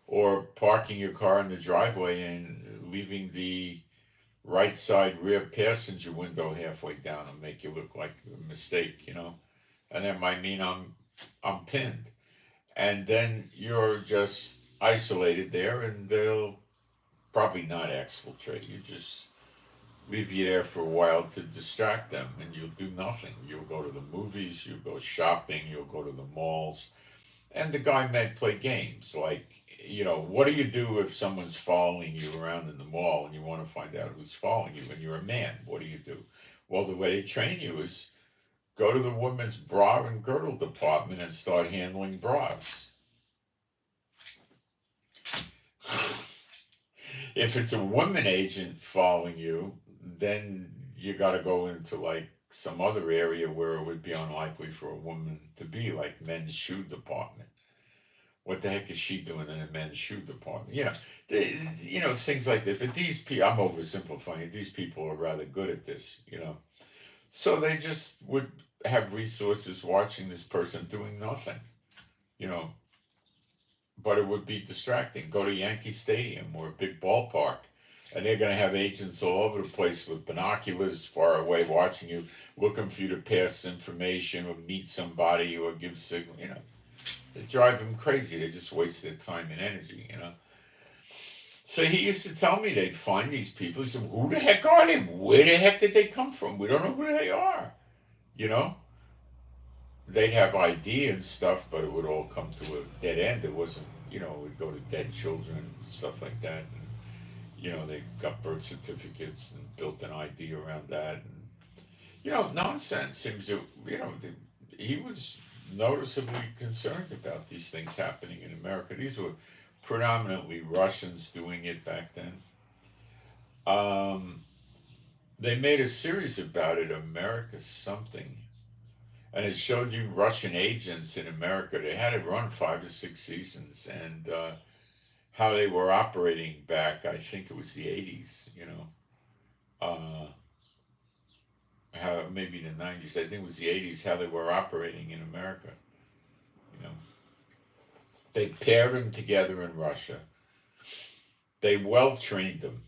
Or parking your car in the driveway and leaving the right side rear passenger window halfway down and make you look like a mistake, you know? And that might mean I'm pinned. And then you're just isolated there and they'll probably not exfiltrate. You just leave you there for a while to distract them and you'll do nothing. You'll go to the movies, you'll go shopping, you'll go to the malls, and the guy might play games like, what do you do if someone's following you around in the mall and you want to find out who's following you and you're a man? What do you do? Well, the way they train you is go to the women's bra and girdle department and start handling bras. If it's a woman agent following you, then you got to go into like some other area where it would be unlikely for a woman to be, like men's shoe department. What the heck is she doing in a men's shoe department? Things like that. But these people, I'm oversimplifying it. These people are rather good at this. So they just would have resources watching this person doing nothing, you know. But it would be distracting. Go to Yankee Stadium or a big ballpark, and they're going to have agents all over the place with binoculars far away watching you, looking for you to pass information or meet somebody or give signal. They drive them crazy. They just waste their time and energy. So he used to tell me they'd find these people. He said, "Who the heck are they? Where the heck did they come from? We don't know who they are." You know, they'd have ID and stuff, but it would all come to a dead end. It wasn't, it would go to dead children and stuff like that. And, they got birth certificates and built an ID around that. And, nonsense. He was noticeably concerned about these things happening in America. These were predominantly Russians doing it back then. They made a series about it, America something, and it showed you Russian agents in America. They had it run 5 or 6 seasons, and how they were operating back. I think it was the 80s. How maybe the 90s. I think it was the 80s. How they were operating in America. You know, they paired them together in Russia. They well trained them.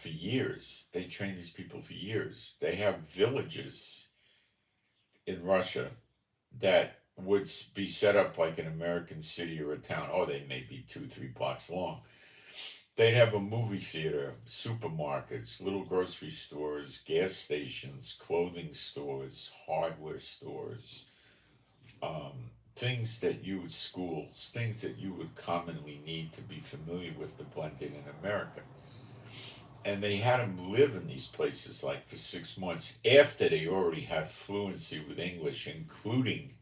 For years. They trained these people for years. They have villages in Russia that would be set up like an American city or a town. Oh, they may be 2, 3 blocks long. They'd have a movie theater, supermarkets, little grocery stores, gas stations, clothing stores, hardware stores, things that you would schools, things that you would commonly need to be familiar with to blend in America. And they had them live in these places like for 6 months after they already had fluency with English, including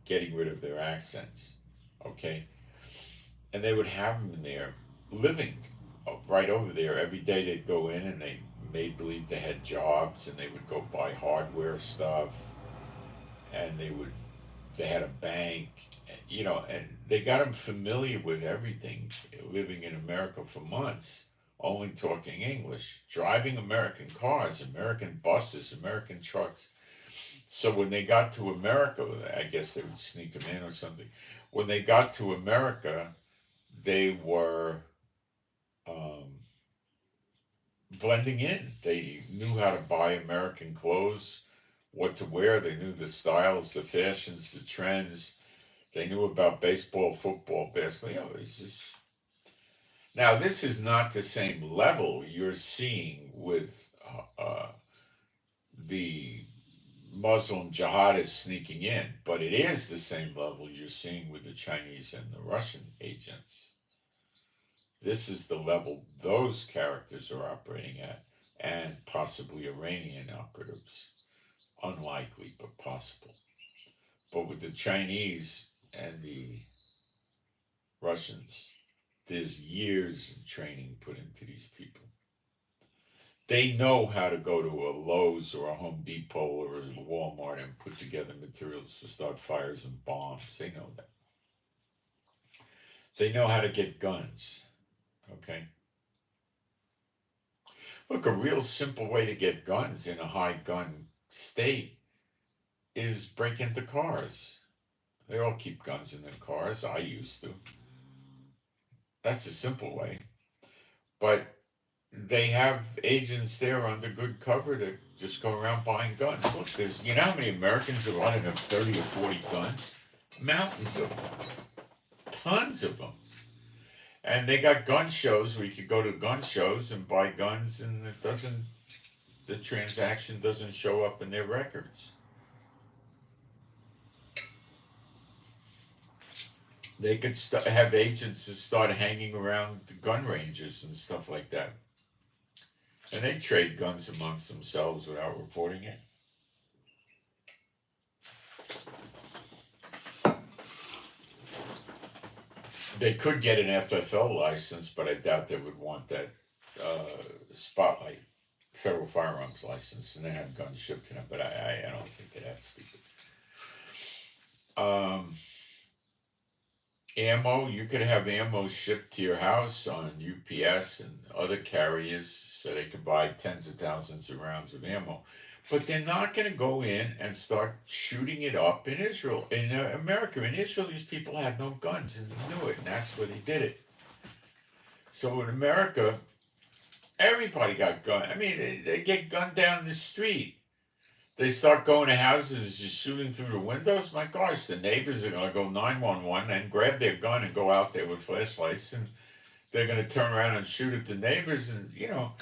getting rid of their accents. Okay? And they would have them in there living right over there. Every day they'd go in and they made believe they had jobs and they would go buy hardware stuff and they had a bank, and they got them familiar with everything living in America for months, only talking English, driving American cars, American buses, American trucks. So when they got to America, I guess they would sneak them in or something. When they got to America, they were um, blending in. They knew how to buy American clothes, what to wear. They knew the styles, the fashions, the trends. They knew about baseball, football, basketball. It's just now, this is not the same level you're seeing with the Muslim jihadists sneaking in, but it is the same level you're seeing with the Chinese and the Russian agents. This is the level those characters are operating at, and possibly Iranian operatives. Unlikely, but possible. But with the Chinese and the Russians, there's years of training put into these people. They know how to go to a Lowe's or a Home Depot or a Walmart and put together materials to start fires and bombs. They know that. They know how to get guns. Okay? Look, a real simple way to get guns in a high gun state is break into cars. They all keep guns in their cars. I used to. That's a simple way. But they have agents there under good cover to just go around buying guns. Look, there's, you know how many Americans are running up 30 or 40 guns? Mountains of them. Tons of them. And they got gun shows where you could go to gun shows and buy guns, and the transaction doesn't show up in their records. They could have agents that start hanging around the gun ranges and stuff like that. And they trade guns amongst themselves without reporting it. They could get an FFL license, but I doubt they would want that spotlight federal firearms license, and they have guns shipped to them. But I don't think they're that stupid. Ammo, you could have ammo shipped to your house on UPS and other carriers so they could buy tens of thousands of rounds of ammo. But they're not going to go in and start shooting it up in Israel, in America. In Israel, these people had no guns and they knew it, and that's where they did it. So in America, everybody got guns. I mean, they get gunned down the street. They start going to houses, just shooting through the windows. My gosh, the neighbors are going to go 911 and grab their gun and go out there with flashlights, and they're going to turn around and shoot at the neighbors. And, you know,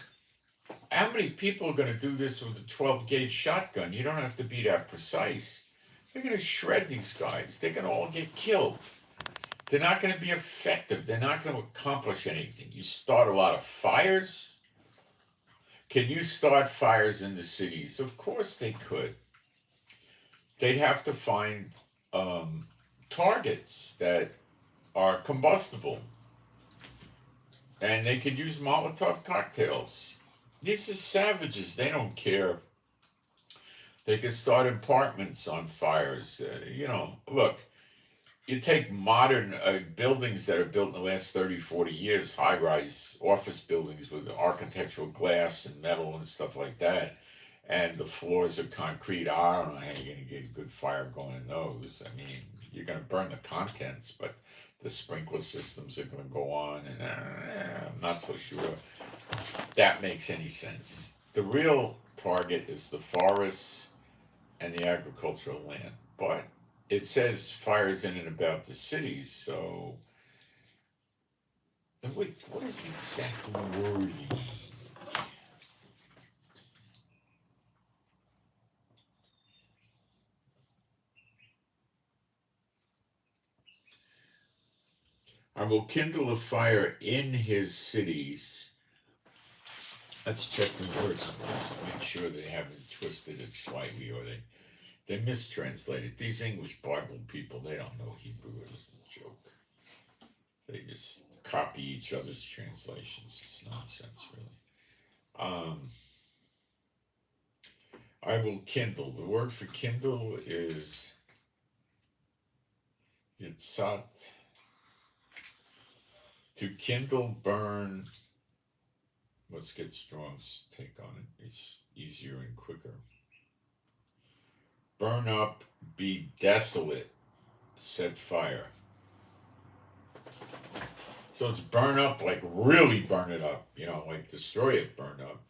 how many people are going to do this with a 12-gauge shotgun? You don't have to be that precise. They're going to shred these guys. They're going to all get killed. They're not going to be effective. They're not going to accomplish anything. You start a lot of fires. Can you start fires in the cities? Of course they could. They'd have to find targets that are combustible. And they could use Molotov cocktails. These are savages. They don't care. They could start apartments on fires. You know, look, you take modern buildings that are built in the last 30, 40 years, high-rise office buildings with architectural glass and metal and stuff like that, and the floors are concrete. I don't know how you're going to get a good fire going in those. I mean, you're going to burn the contents, but the sprinkler systems are going to go on, and I'm not so sure that makes any sense. The real target is the forests and the agricultural land, but it says fires in and about the cities, so wait, what is the exact wording? I will kindle a fire in his cities. Let's check the words on this, make sure they haven't twisted it slightly or they mistranslated. These English Bible people, they don't know Hebrew. It is a joke. They just copy each other's translations. It's nonsense, really. I will kindle. The word for kindle is yitzat. To kindle, burn. Let's get Strong's take on it. It's easier and quicker. Burn up, be desolate, set fire. So it's burn up, like really burn it up, you know, like destroy it, burn up.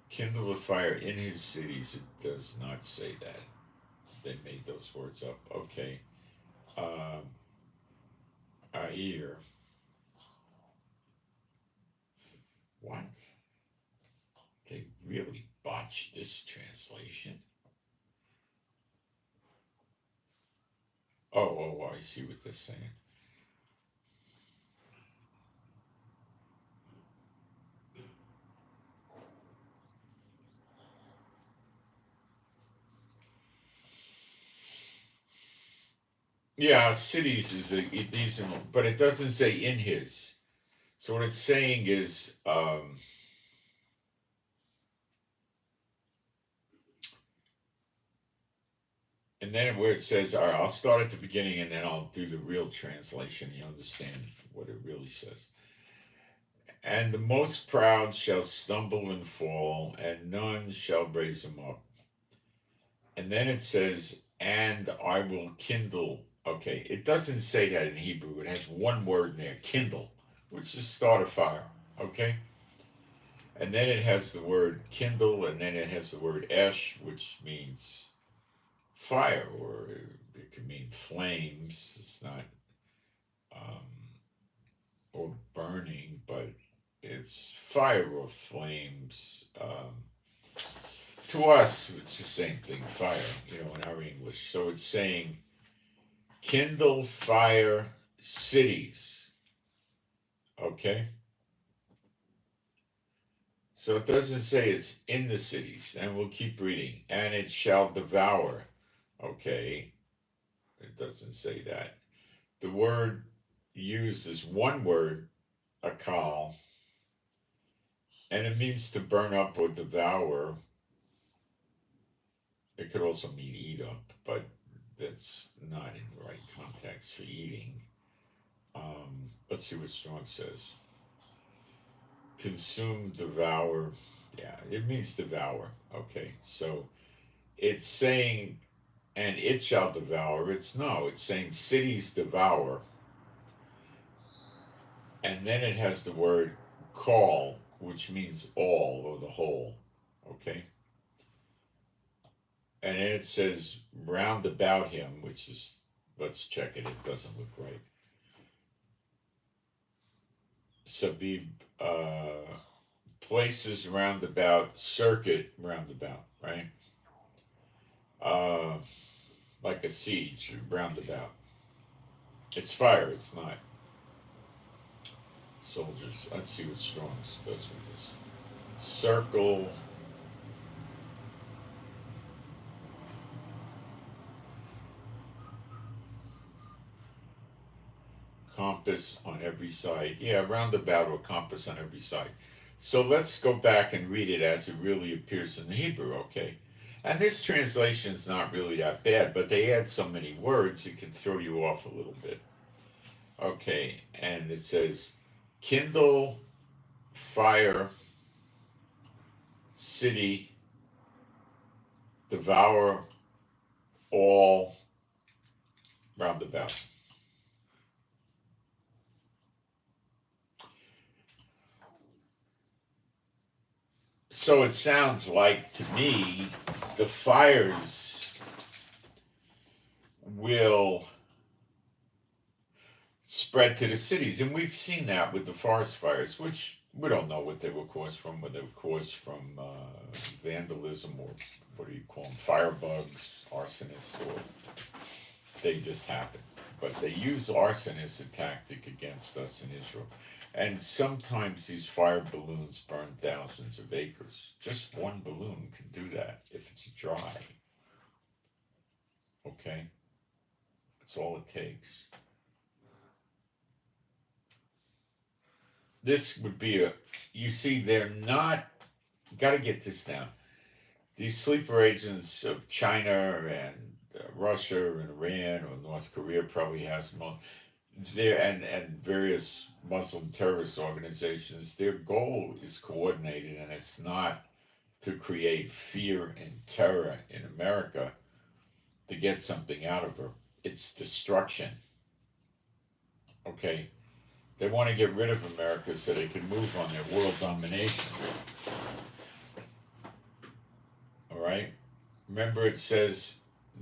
Kindle a fire in his cities. It does not say that. They made those words up. Okay. I hear. What? They really botched this translation. Oh, I see what they're saying. Yeah, cities is a decent, but it doesn't say in his. So what it's saying is, and then where it says, all right, I'll start at the beginning and then I'll do the real translation. You understand what it really says. And the most proud shall stumble and fall, and none shall raise him up. And then it says, and I will kindle. Okay, it doesn't say that in Hebrew. It has one word in there, kindle, which is start a fire. Okay? And then it has the word kindle, and then it has the word esh, which means fire, or it could mean flames. It's not, um, or burning, but it's fire or flames. To us, it's the same thing, fire, in our English. So it's saying, kindle fire cities. Okay? So it doesn't say it's in the cities, and we'll keep reading. And it shall devour. Okay? It doesn't say that. The word used is one word, akal, and it means to burn up or devour. It could also mean eat up, but that's not in the right context for eating. Let's see what Strong says. Consume, devour. Yeah, it means devour. Okay, so it's saying, and it shall devour. It's saying cities devour. And then it has the word call, which means all or the whole. Okay? And then it says round about him, which is, let's check it, it doesn't look right. Sabib, places roundabout, circuit roundabout, right? Uh, like a siege, roundabout. It's fire, it's not. Soldiers. Let's see what Strong's does with this. Circle. Compass on every side. Yeah, roundabout or compass on every side. So let's go back and read it as it really appears in the Hebrew, okay? And this translation is not really that bad, but they add so many words it can throw you off a little bit. Okay, and it says, kindle fire, city, devour all roundabout. So it sounds like to me the fires will spread to the cities, and we've seen that with the forest fires, which we don't know what they were caused from, whether they were caused from vandalism or what do you call them, firebugs, arsonists, or they just happen. But they use arson as a tactic against us in Israel. And sometimes these fire balloons burn thousands of acres. Just one balloon can do that if it's dry. Okay? That's all it takes. This would be you see, they're not, got to get this down. These sleeper agents of China and Russia and Iran or North Korea probably has more. And various Muslim terrorist organizations, their goal is coordinated, and it's not to create fear and terror in America to get something out of her. It's destruction. Okay? They want to get rid of America so they can move on their world domination. All right? Remember, it says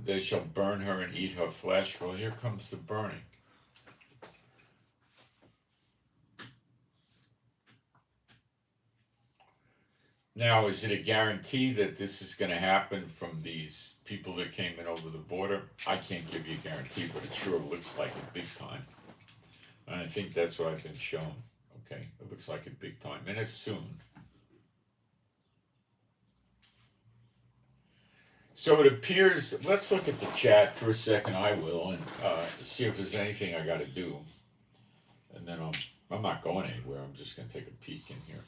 they shall burn her and eat her flesh. Well, here comes the burning. Now, is it a guarantee that this is going to happen from these people that came in over the border? I can't give you a guarantee, but it sure looks like it big time. And I think that's what I've been shown. Okay, it looks like it big time, and it's soon. So it appears, let's look at the chat for a second. I will, and see if there's anything I got to do. And then I'm not going anywhere. I'm just going to take a peek in here.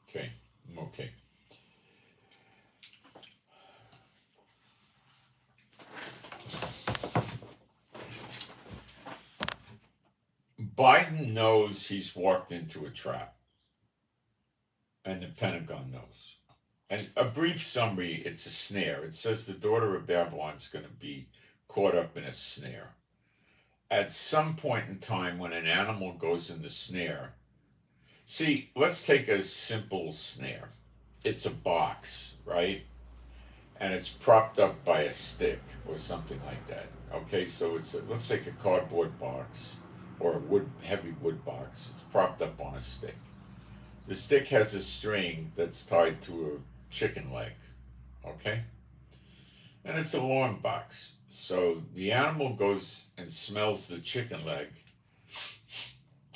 Okay, I'm okay. Biden knows he's walked into a trap, and the Pentagon knows. And a brief summary, it's a snare. It says the daughter of Babylon is going to be caught up in a snare. At some point in time, when an animal goes in the snare, see, let's take a simple snare. It's a box, right? And it's propped up by a stick or something like that. Okay, so let's take a cardboard box or a heavy wood box. It's propped up on a stick. The stick has a string that's tied to a chicken leg, okay? And it's a long box. So the animal goes and smells the chicken leg,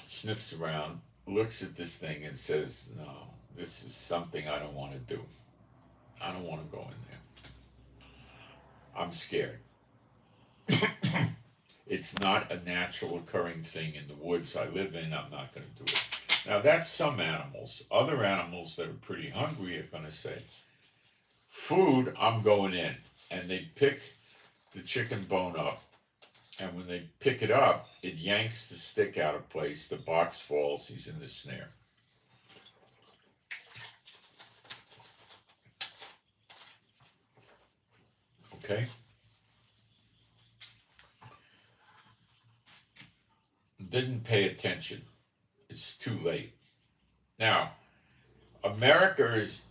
sniffs around, looks at this thing and says, no, this is something I don't want to do. I don't want to go in there. I'm scared. It's not a natural occurring thing in the woods I live in. I'm not going to do it. Now, that's some animals. Other animals that are pretty hungry are going to say, food, I'm going in. And they pick the chicken bone up. And when they pick it up, it yanks the stick out of place. The box falls. He's in the snare. Okay? Didn't pay attention. It's too late. Now, America is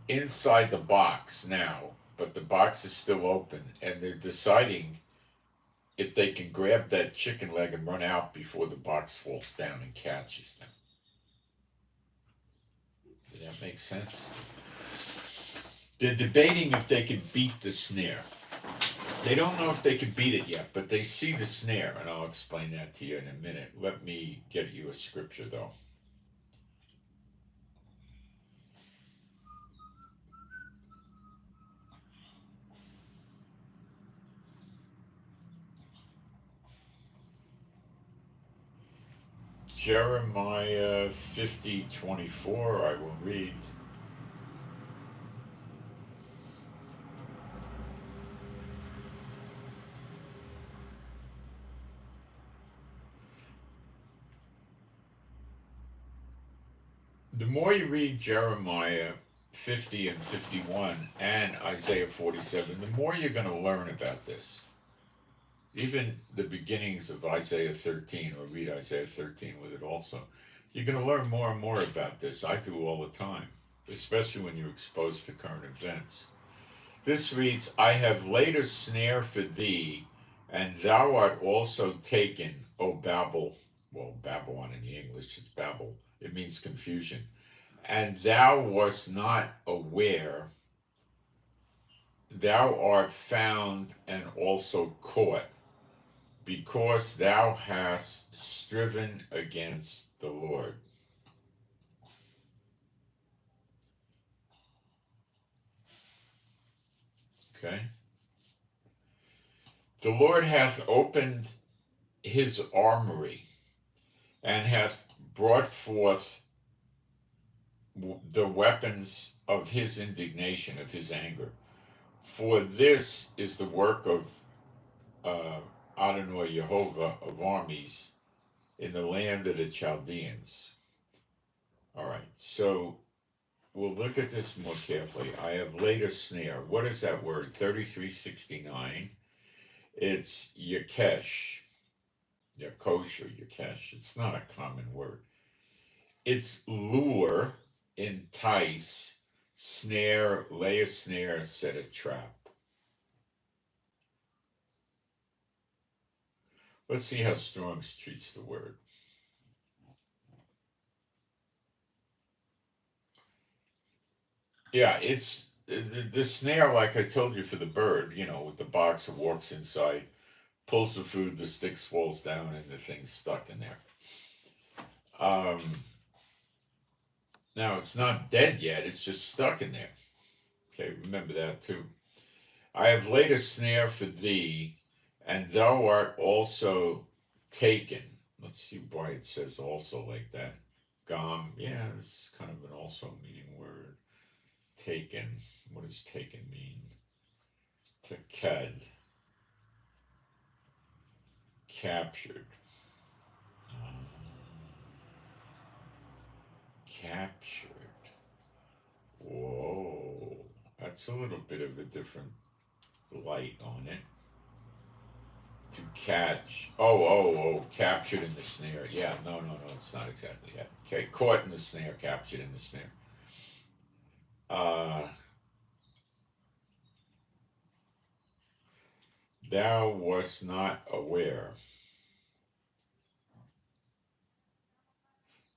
inside the box now, but the box is still open, and they're deciding if they can grab that chicken leg and run out before the box falls down and catches them. Does that make sense? They're debating if they can beat the snare. They don't know if they can beat it yet, but they see the snare, and I'll explain that to you in a minute. Let me get you a scripture, though. Jeremiah 50:24, I will read. The more you read Jeremiah 50 and 51 and Isaiah 47, the more you're going to learn about this. Even the beginnings of Isaiah 13, or read Isaiah 13 with it also. You're going to learn more and more about this. I do all the time, especially when you're exposed to current events. This reads, I have laid a snare for thee, and thou art also taken, O Babel. Well, Babylon in the English, it's Babel. It means confusion. And thou wast not aware, thou art found and also caught, because thou hast striven against the Lord. Okay? The Lord hath opened his armory and hath brought forth the weapons of his indignation, of his anger. For this is the work of Adonai Jehovah of armies in the land of the Chaldeans. All right, so we'll look at this more carefully. I have laid a snare. What is that word? 3369. It's Yakesh. Yakosh or Yakesh. It's not a common word. It's lure, entice, snare, lay a snare, set a trap. Let's see how Strong's treats the word. Yeah, it's the snare, like I told you, for the bird, with the box that walks inside. pulls the food, the sticks falls down, and the thing's stuck in there. Now it's not dead yet; it's just stuck in there. Okay, remember that too. I have laid a snare for thee, and thou art also taken. Let's see why it says also like that. Gam, yeah, it's kind of an also meaning word. Taken. What does taken mean? Taked. Captured. Captured. Whoa. That's a little bit of a different light on it. To catch. Oh, captured in the snare. Yeah, no, it's not exactly that. Okay, caught in the snare, captured in the snare. Thou wast not aware.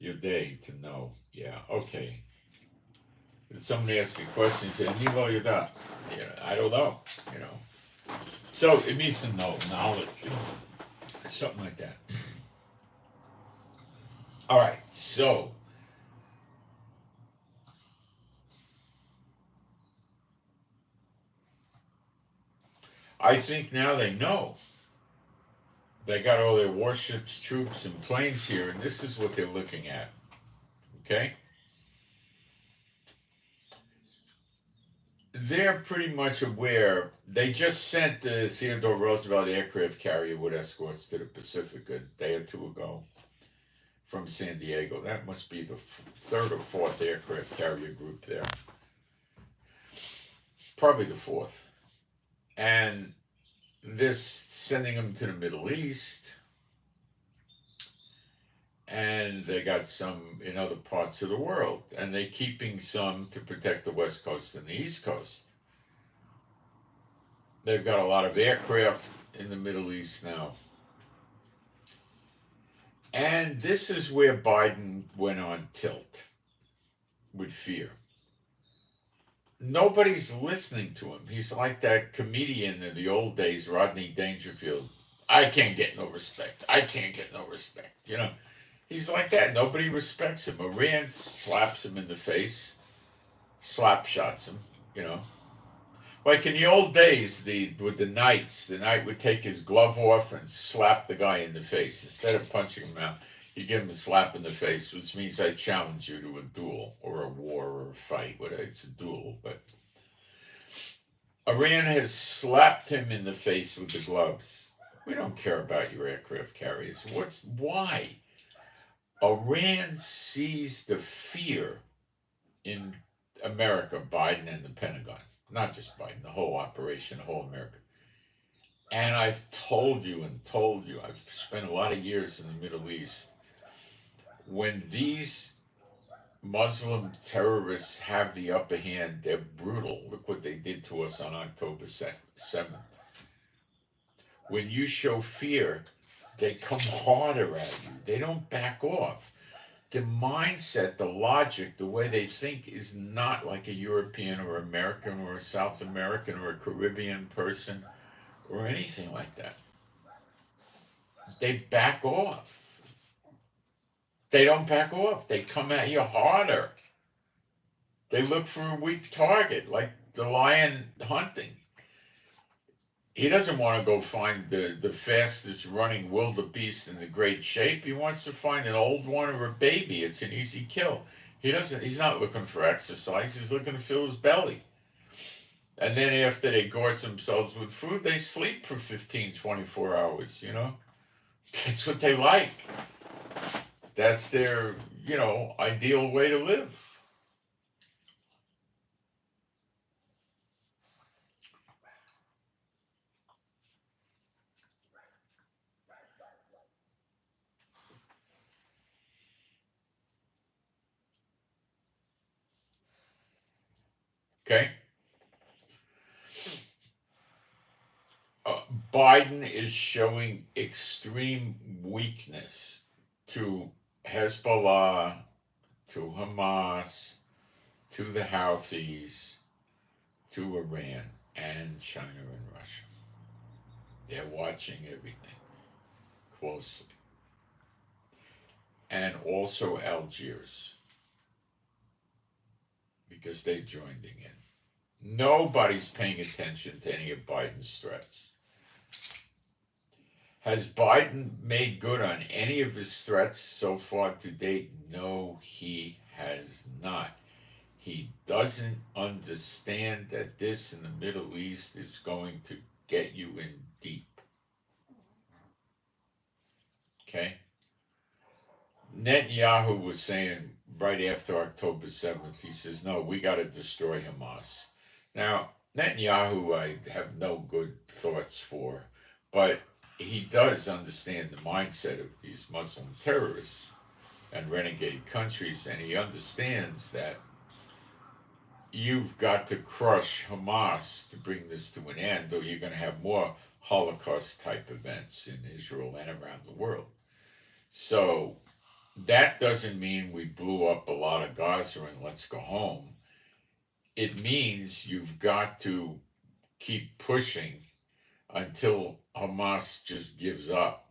Your day to know. Yeah, okay. Did somebody ask you a question? Say, Nivo, you're done. I don't know. So it means to know, knowledge, something like that. All right, so I think now they know. They got all their warships, troops, and planes here, and this is what they're looking at. Okay? They're pretty much aware. They just sent the Theodore Roosevelt aircraft carrier with escorts to the Pacific a day or two ago from San Diego. That must be the third or fourth aircraft carrier group there. Probably the fourth. And this sending them to the Middle East. And they got some in other parts of the world. And they're keeping some to protect the West Coast and the East Coast. They've got a lot of aircraft in the Middle East now. And this is where Biden went on tilt with fear. Nobody's listening to him. He's like that comedian in the old days, Rodney Dangerfield. I can't get no respect. I can't get no respect. He's like that. Nobody respects him. Iran slaps him in the face, slap shots him, Like in the old days, with the knights, the knight would take his glove off and slap the guy in the face. Instead of punching him out, he'd give him a slap in the face, which means I challenge you to a duel or a war or a fight. It's a duel, but Iran has slapped him in the face with the gloves. We don't care about your aircraft carriers. Why? Iran sees the fear in America, Biden and the Pentagon. Not just Biden, the whole operation, the whole America. And I've told you, I've spent a lot of years in the Middle East. When these Muslim terrorists have the upper hand, they're brutal. Look what they did to us on October 7th. When you show fear, they come harder at you. They don't back off. The mindset, the logic, the way they think is not like a European or American or a South American or a Caribbean person or anything like that. They back off. They don't back off. They come at you harder. They look for a weak target, like the lion hunting. He doesn't want to go find the fastest running wildebeest in the great shape. He wants to find an old one or a baby. It's an easy kill. He's not looking for exercise. He's looking to fill his belly. And then after they gorge themselves with food, they sleep for 15, 24 hours, That's what they like. That's their, ideal way to live. Okay? Biden is showing extreme weakness to Hezbollah, to Hamas, to the Houthis, to Iran, and China and Russia. They're watching everything closely. And also Algiers, because they joined in. Nobody's paying attention to any of Biden's threats. Has Biden made good on any of his threats so far to date? No, he has not. He doesn't understand that this in the Middle East is going to get you in deep. Okay? Netanyahu was saying right after October 7th, he says, no, we got to destroy Hamas. Now, Netanyahu, I have no good thoughts for, but he does understand the mindset of these Muslim terrorists and renegade countries, and he understands that you've got to crush Hamas to bring this to an end, or you're going to have more Holocaust type events in Israel and around the world. So that doesn't mean we blew up a lot of Gaza and let's go home. It means you've got to keep pushing until Hamas just gives up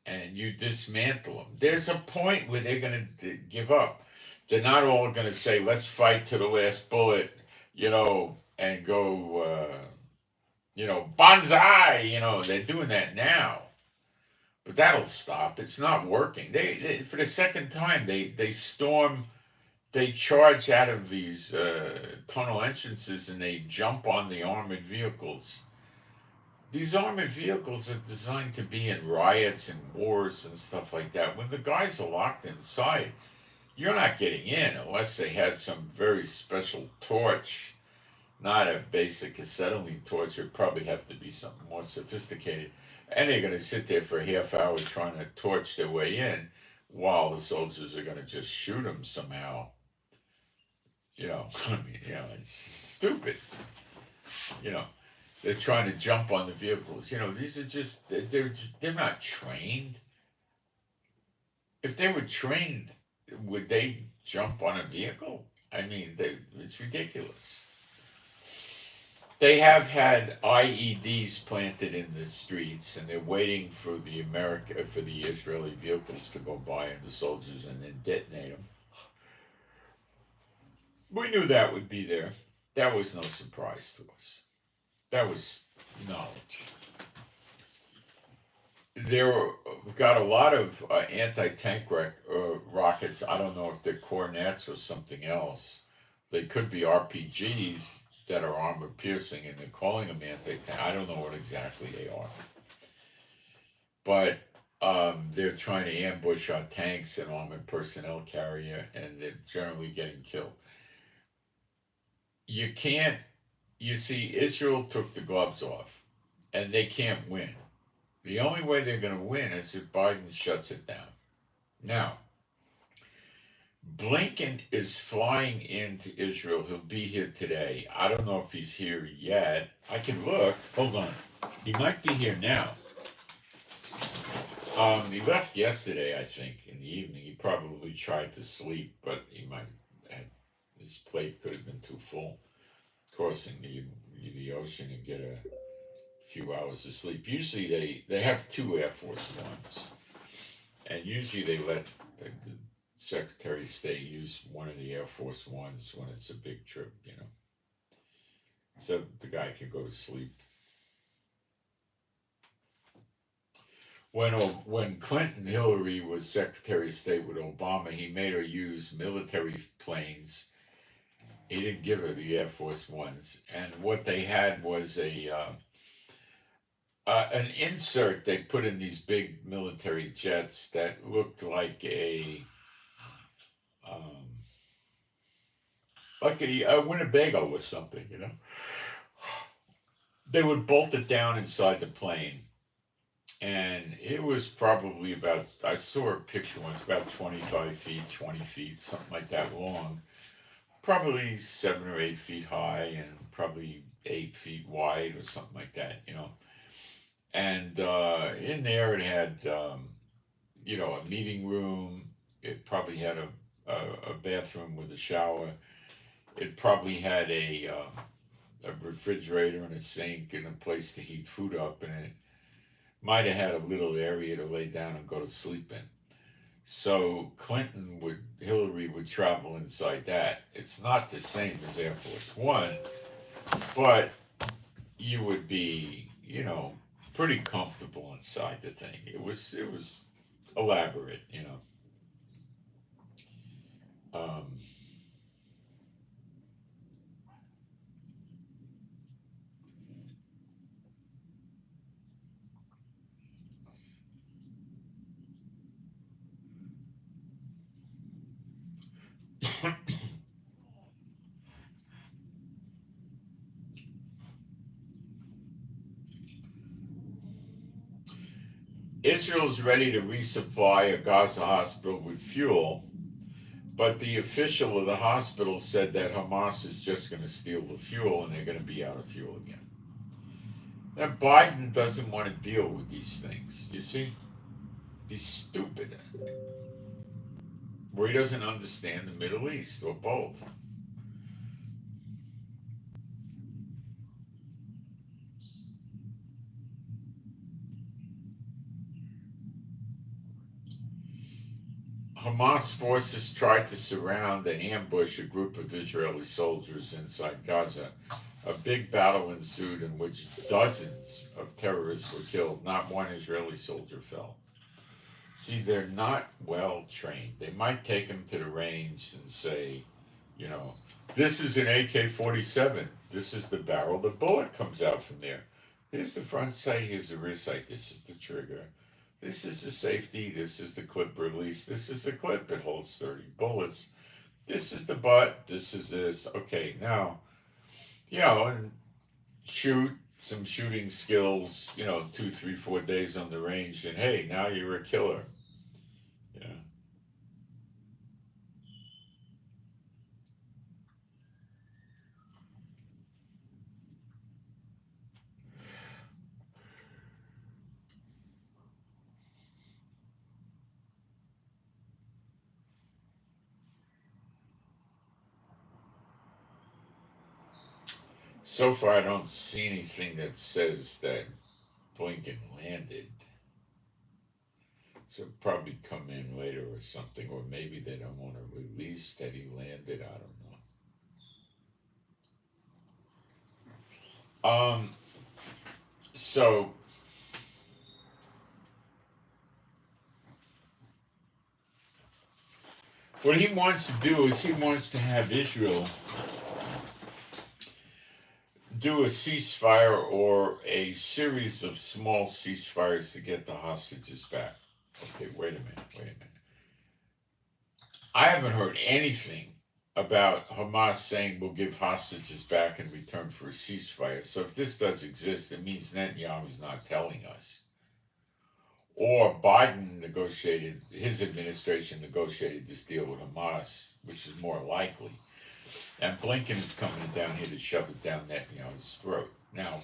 and you dismantle them. There's a point where they're going to give up. They're not all going to say, let's fight to the last bullet, and go, banzai, they're doing that now. But that'll stop. It's not working. They for the second time, they charge out of these tunnel entrances and they jump on the armored vehicles. These armored vehicles are designed to be in riots and wars and stuff like that. When the guys are locked inside, you're not getting in unless they had some very special torch, not a basic acetylene torch. It would probably have to be something more sophisticated. And they're going to sit there for a half hour trying to torch their way in while the soldiers are going to just shoot them somehow. It's stupid. They're trying to jump on the vehicles. These are just, they're not trained. If they were trained, would they jump on a vehicle? I mean, it's ridiculous. They have had IEDs planted in the streets, and they're waiting for the Israeli vehicles to go by and the soldiers and then detonate them. We knew that would be there. That was no surprise to us. That was knowledge. We've got a lot of anti-tank rockets. I don't know if they're cornets or something else. They could be RPGs that are armor piercing, and they're calling them anti-tank. I don't know what exactly they are. But they're trying to ambush our tanks and armored personnel carrier, and they're generally getting killed. You see, Israel took the gloves off, and they can't win. The only way they're going to win is if Biden shuts it down. Now, Blinken is flying into Israel. He'll be here today. I don't know if he's here yet. I can look. Hold on. He might be here now. He left yesterday, I think, in the evening. He probably tried to sleep, but his plate could have been too full. Crossing the ocean and get a few hours of sleep. Usually they have 2 Air Force Ones, and usually they let the Secretary of State use one of the Air Force Ones when it's a big trip, so the guy can go to sleep. When Clinton Hillary was Secretary of State with Obama, he made her use military planes. He didn't give her the Air Force Ones, and what they had was an insert they put in these big military jets that looked like a Winnebago or something, They would bolt it down inside the plane, and it was probably I saw a picture once, about 25 feet, 20 feet, something like that long. Probably 7 or 8 feet high and probably 8 feet wide or something like that, And in there it had, a meeting room. It probably had a bathroom with a shower. It probably had a a refrigerator and a sink and a place to heat food up, and it might have had a little area to lay down and go to sleep in. So Hillary would travel inside that. It's not the same as Air Force One, but you would be, pretty comfortable inside the thing. It was elaborate, Um, Israel's ready to resupply a Gaza hospital with fuel, but the official of the hospital said that Hamas is just going to steal the fuel and they're going to be out of fuel again. Now, Biden doesn't want to deal with these things, you see? He's stupid. Or he doesn't understand the Middle East, or both. Hamas forces tried to surround and ambush a group of Israeli soldiers inside Gaza. A big battle ensued in which dozens of terrorists were killed. Not one Israeli soldier fell. See, they're not well trained. They might take them to the range and say, you know, this is an AK-47. This is the barrel. The bullet comes out from there. Here's the front sight. Here's the rear sight. This is the trigger. This is the safety. This is the clip release. This is the clip. It holds 30 bullets. This is the butt. This is this. Okay, now, and shoot some shooting skills, 2, 3, 4 days on the range, and hey, now you're a killer. Yeah. So far, I don't see anything that says that Blinken landed. So probably come in later or something, or maybe they don't want to release that he landed. I don't know. So what he wants to do is he wants to have Israel do a ceasefire or a series of small ceasefires to get the hostages back. Okay, wait a minute. I haven't heard anything about Hamas saying we'll give hostages back in return for a ceasefire. So if this does exist, it means Netanyahu's not telling us. Or Biden his administration negotiated this deal with Hamas, which is more likely. And Blinken is coming down here to shove it down Netanyahu's throat. Now,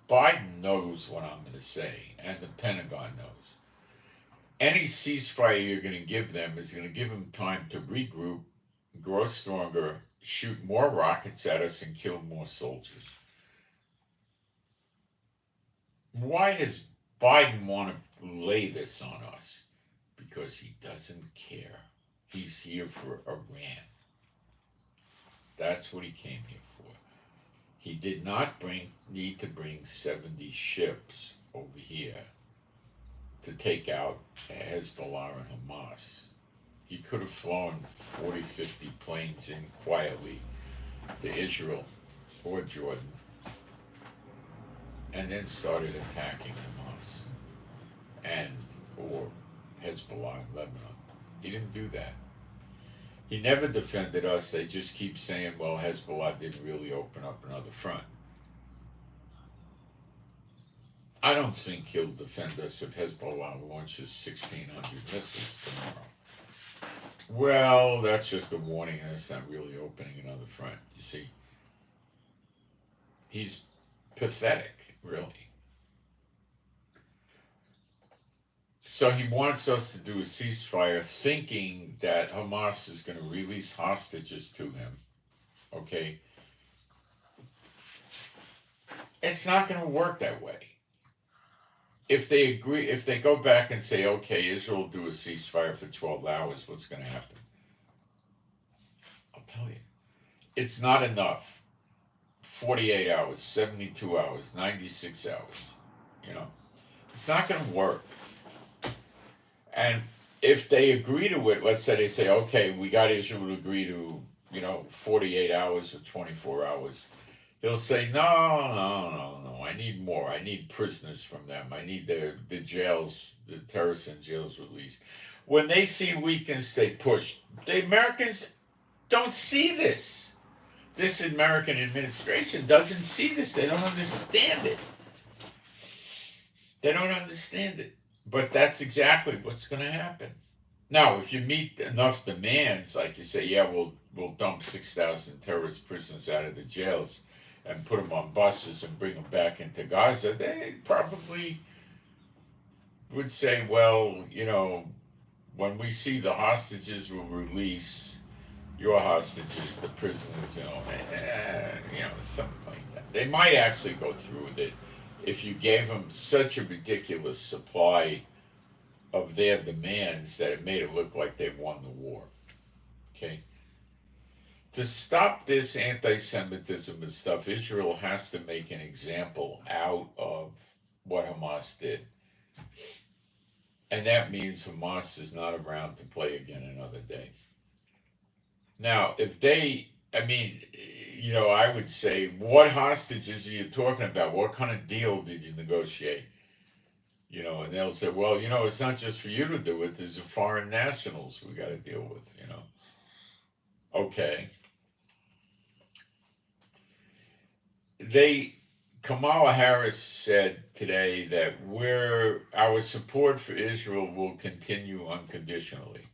Biden knows what I'm going to say, and the Pentagon knows. Any ceasefire you're going to give them is going to give them time to regroup, grow stronger, shoot more rockets at us, and kill more soldiers. Why does Biden want to lay this on us? Because he doesn't care. He's here for Iran. That's what he came here for. He did not need to bring 70 ships over here to take out Hezbollah and Hamas. He could have flown 40, 50 planes in quietly to Israel or Jordan and then started attacking Hamas or Hezbollah in Lebanon. He didn't do that. He never defended us. They just keep saying, well, Hezbollah didn't really open up another front. I don't think he'll defend us if Hezbollah launches 1,600 missiles tomorrow. Well, that's just a warning, and it's not really opening another front. You see, he's pathetic, really. So he wants us to do a ceasefire thinking that Hamas is going to release hostages to him, okay? It's not going to work that way. If they agree, if they go back and say, okay, Israel will do a ceasefire for 12 hours, what's going to happen? I'll tell you. It's not enough. 48 hours, 72 hours, 96 hours. You know, it's not going to work. And if they agree to it, let's say they say, okay, we got Israel to agree to, 48 hours or 24 hours. He'll say, no, I need more. I need prisoners from them. I need the jails, the terrorists in jails released. When they see weakness, they push. The Americans don't see this. This American administration doesn't see this. They don't understand it. They don't understand it. But that's exactly what's going to happen. Now, if you meet enough demands, like you say, yeah, we'll dump 6,000 terrorist prisoners out of the jails and put them on buses and bring them back into Gaza, they probably would say, well, when we see the hostages will release your hostages, the prisoners, something like that. They might actually go through with it if you gave them such a ridiculous supply of their demands that it made it look like they won the war. Okay? To stop this anti-Semitism and stuff, Israel has to make an example out of what Hamas did. And that means Hamas is not around to play again another day. Now, if they, I would say, what hostages are you talking about? What kind of deal did you negotiate? And they'll say, well, it's not just for you to do it. There's the foreign nationals we got to deal with, Okay. Kamala Harris said today that our support for Israel will continue unconditionally,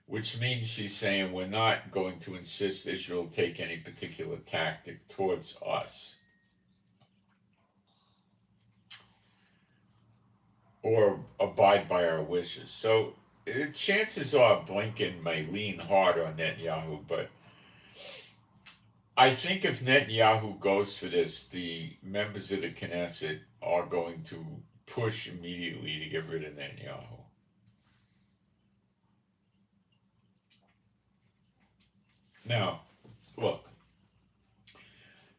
which means she's saying we're not going to insist Israel take any particular tactic towards us or abide by our wishes. So chances are Blinken may lean hard on Netanyahu, but I think if Netanyahu goes for this, the members of the Knesset are going to push immediately to get rid of Netanyahu. Now, look,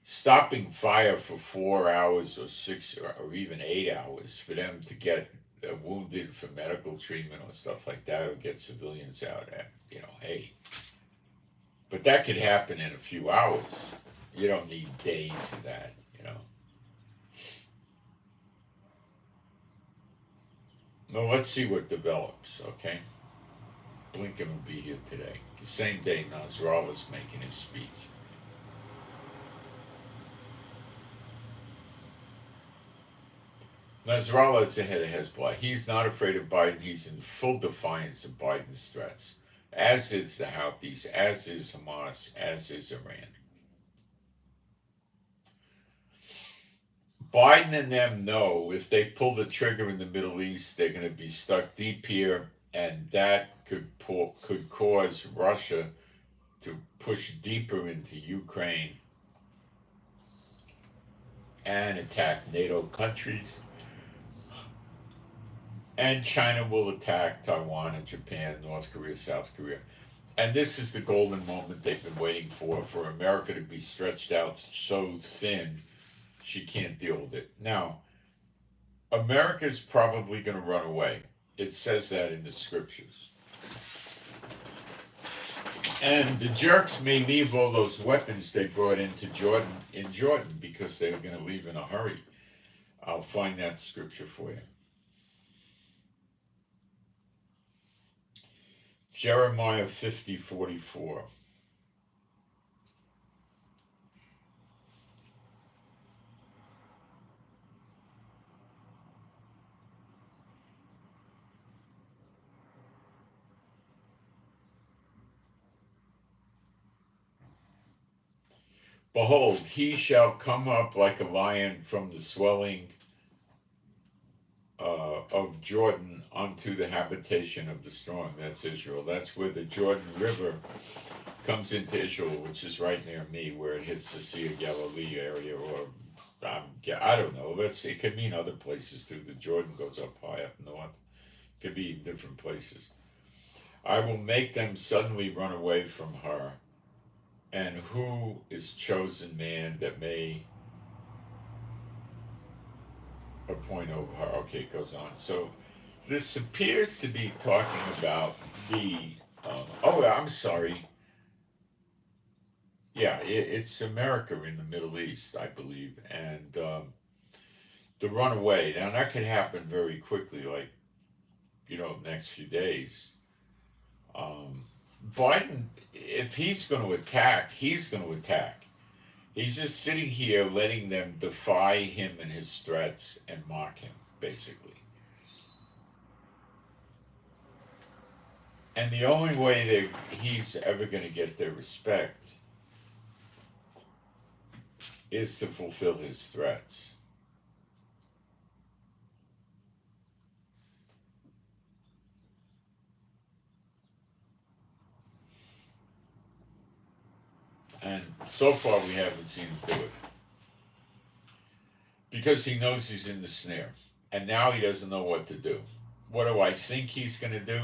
stopping fire for 4 hours or 6 or even 8 hours for them to get wounded for medical treatment or stuff like that, or get civilians out, hey. But that could happen in a few hours. You don't need days of that, Well, let's see what develops, okay? Blinken will be here today. The same day Nasrallah's making his speech. Nasrallah is the head of Hezbollah. He's not afraid of Biden. He's in full defiance of Biden's threats, as is the Houthis, as is Hamas, as is Iran. Biden and them know if they pull the trigger in the Middle East, they're going to be stuck deep here, and that could cause Russia to push deeper into Ukraine and attack NATO countries. And China will attack Taiwan and Japan, North Korea, South Korea. And this is the golden moment they've been waiting for America to be stretched out so thin she can't deal with it. Now, America's probably going to run away. It says that in the scriptures. And the jerks may leave all those weapons they brought into Jordan because they were going to leave in a hurry. I'll find that scripture for you. Jeremiah 50:44. Behold, he shall come up like a lion from the swelling of Jordan unto the habitation of the strong. That's Israel. That's where the Jordan River comes into Israel, which is right near me, where it hits the Sea of Galilee area, or I don't know. It could mean other places too. The Jordan goes up high up north. It could be in different places. I will make them suddenly run away from her. And who is chosen man that may appoint over her? Okay, it goes on. So this appears to be talking about the. Oh, I'm sorry. Yeah, it's America in the Middle East, I believe, and the runaway. Now that could happen very quickly, like next few days. Um, Biden, if he's going to attack, he's going to attack. He's just sitting here letting them defy him and his threats and mock him, basically. And the only way that he's ever going to get their respect is to fulfill his threats. And so far, we haven't seen him do it. Because he knows he's in the snare. And now he doesn't know what to do. What do I think he's going to do?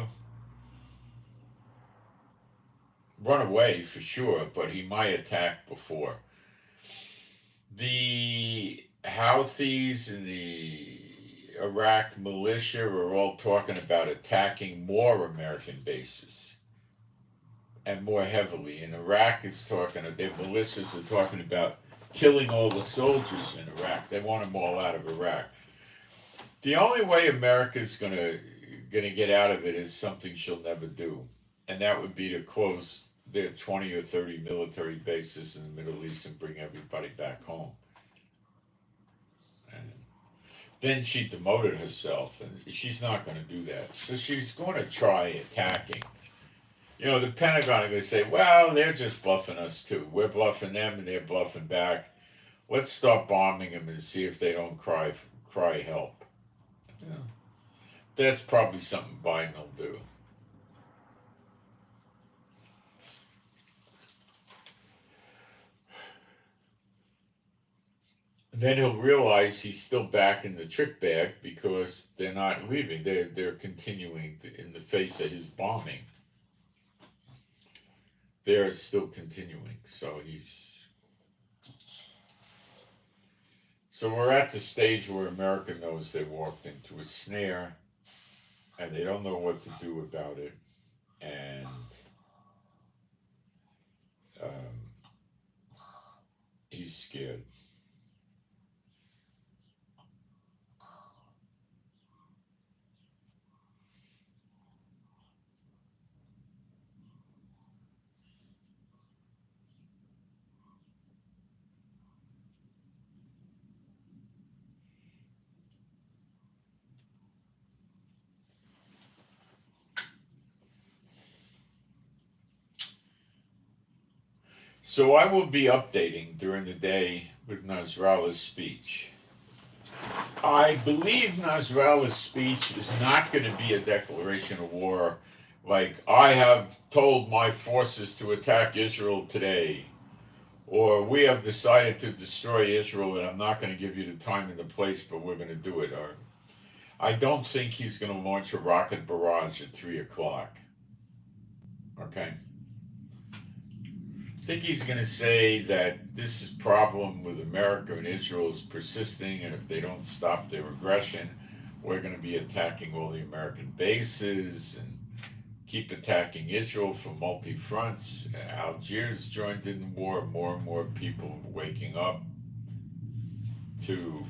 Run away for sure, but he might attack before. The Houthis and the Iraq militia are all talking about attacking more American bases and more heavily. And Iraq is talking, their militias are talking about killing all the soldiers in Iraq. They want them all out of Iraq. The only way America's gonna get out of it is something she'll never do, and that would be to close their 20 or 30 military bases in the Middle East and bring everybody back home. And then she demoted herself, and she's not going to do that. So she's going to try attacking. The Pentagon are going to say, well, they're just bluffing us too. We're bluffing them, and they're bluffing back. Let's stop bombing them and see if they don't cry help. Yeah. That's probably something Biden will do. Then he'll realize he's still back in the trick bag because they're not leaving. They're continuing in the face of his bombing. They're still continuing. So we're at the stage where America knows they walked into a snare and they don't know what to do about it. And he's scared. So I will be updating during the day with Nasrallah's speech. I believe Nasrallah's speech is not going to be a declaration of war like, I have told my forces to attack Israel today, or we have decided to destroy Israel and I'm not going to give you the time and the place, but we're going to do it. Or I don't think he's going to launch a rocket barrage at 3 o'clock. Okay? I think he's going to say that this problem with America and Israel is persisting, and if they don't stop their aggression, we're going to be attacking all the American bases and keep attacking Israel from multi fronts. Algeria's joined in the war. More and more people are waking up to,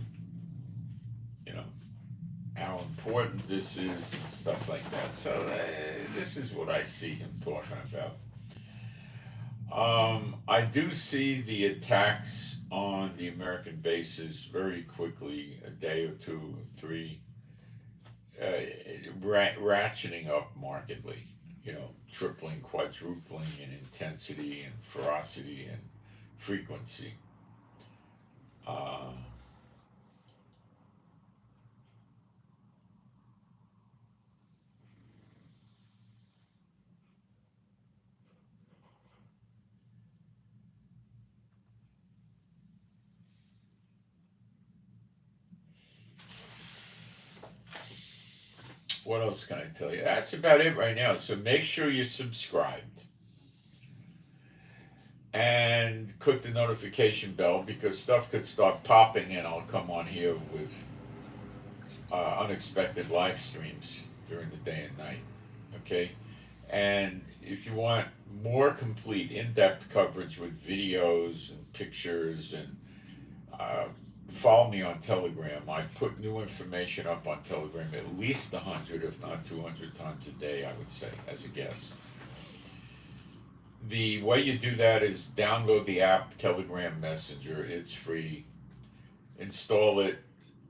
how important this is and stuff like that. So this is what I see him talking about. I do see the attacks on the American bases very quickly, a day or 2, 3, ratcheting up markedly, tripling, quadrupling in intensity and ferocity and frequency. What else can I tell you? That's about it right now. So make sure you're subscribed and click the notification bell, because stuff could start popping and I'll come on here with unexpected live streams during the day and night. Okay? And if you want more complete, in-depth coverage with videos and pictures, and follow me on Telegram. I put new information up on Telegram at least 100, if not 200 times a day, I would say, as a guess. The way you do that is download the app Telegram Messenger. It's free. Install it.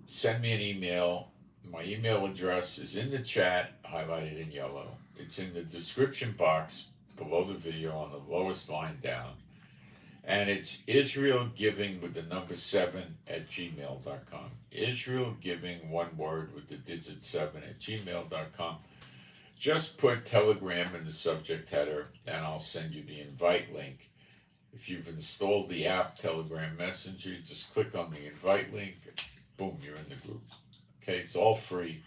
Send me an email. My email address is in the chat, highlighted in yellow. It's in the description box below the video on the lowest line down. And it's Israel Giving with the number 7 at gmail.com. Israel Giving, one word, with the digit 7 at gmail.com. Just put Telegram in the subject header and I'll send you the invite link. If you've installed the app Telegram Messenger, just click on the invite link. Boom, you're in the group. Okay, it's all free.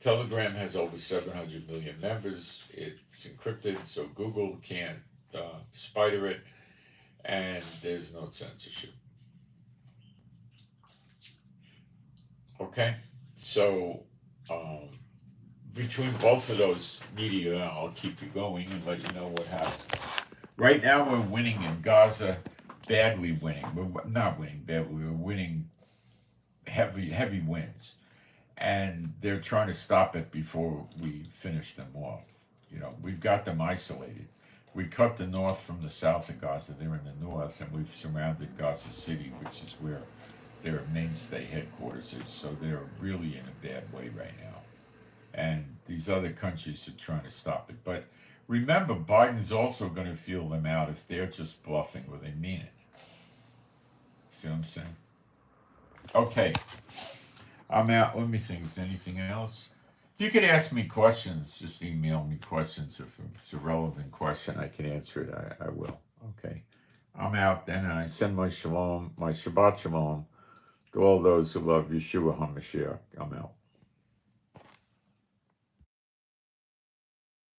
Telegram has over 700 million members. It's encrypted, so Google can't spider it, and there's no censorship. Okay, so between both of those media, I'll keep you going and let you know what happens. Right now, we're winning in Gaza, badly winning. We're not winning badly. We're winning heavy wins. And they're trying to stop it before we finish them off. You know, we've got them isolated. We cut the north from the south of Gaza. They're in the north, and we've surrounded Gaza City, which is where their mainstay headquarters is. So they're really in a bad way right now. And these other countries are trying to stop it. But remember, Biden's also going to feel them out if they're just bluffing or they mean it. See what I'm saying? Okay. I'm out. Let me think. Is there anything else? You can ask me questions. Just email me questions. If it's a relevant question, I can answer it. I will. Okay. I'm out then, and I send my shalom, my Shabbat shalom, to all those who love Yeshua HaMashiach. I'm out.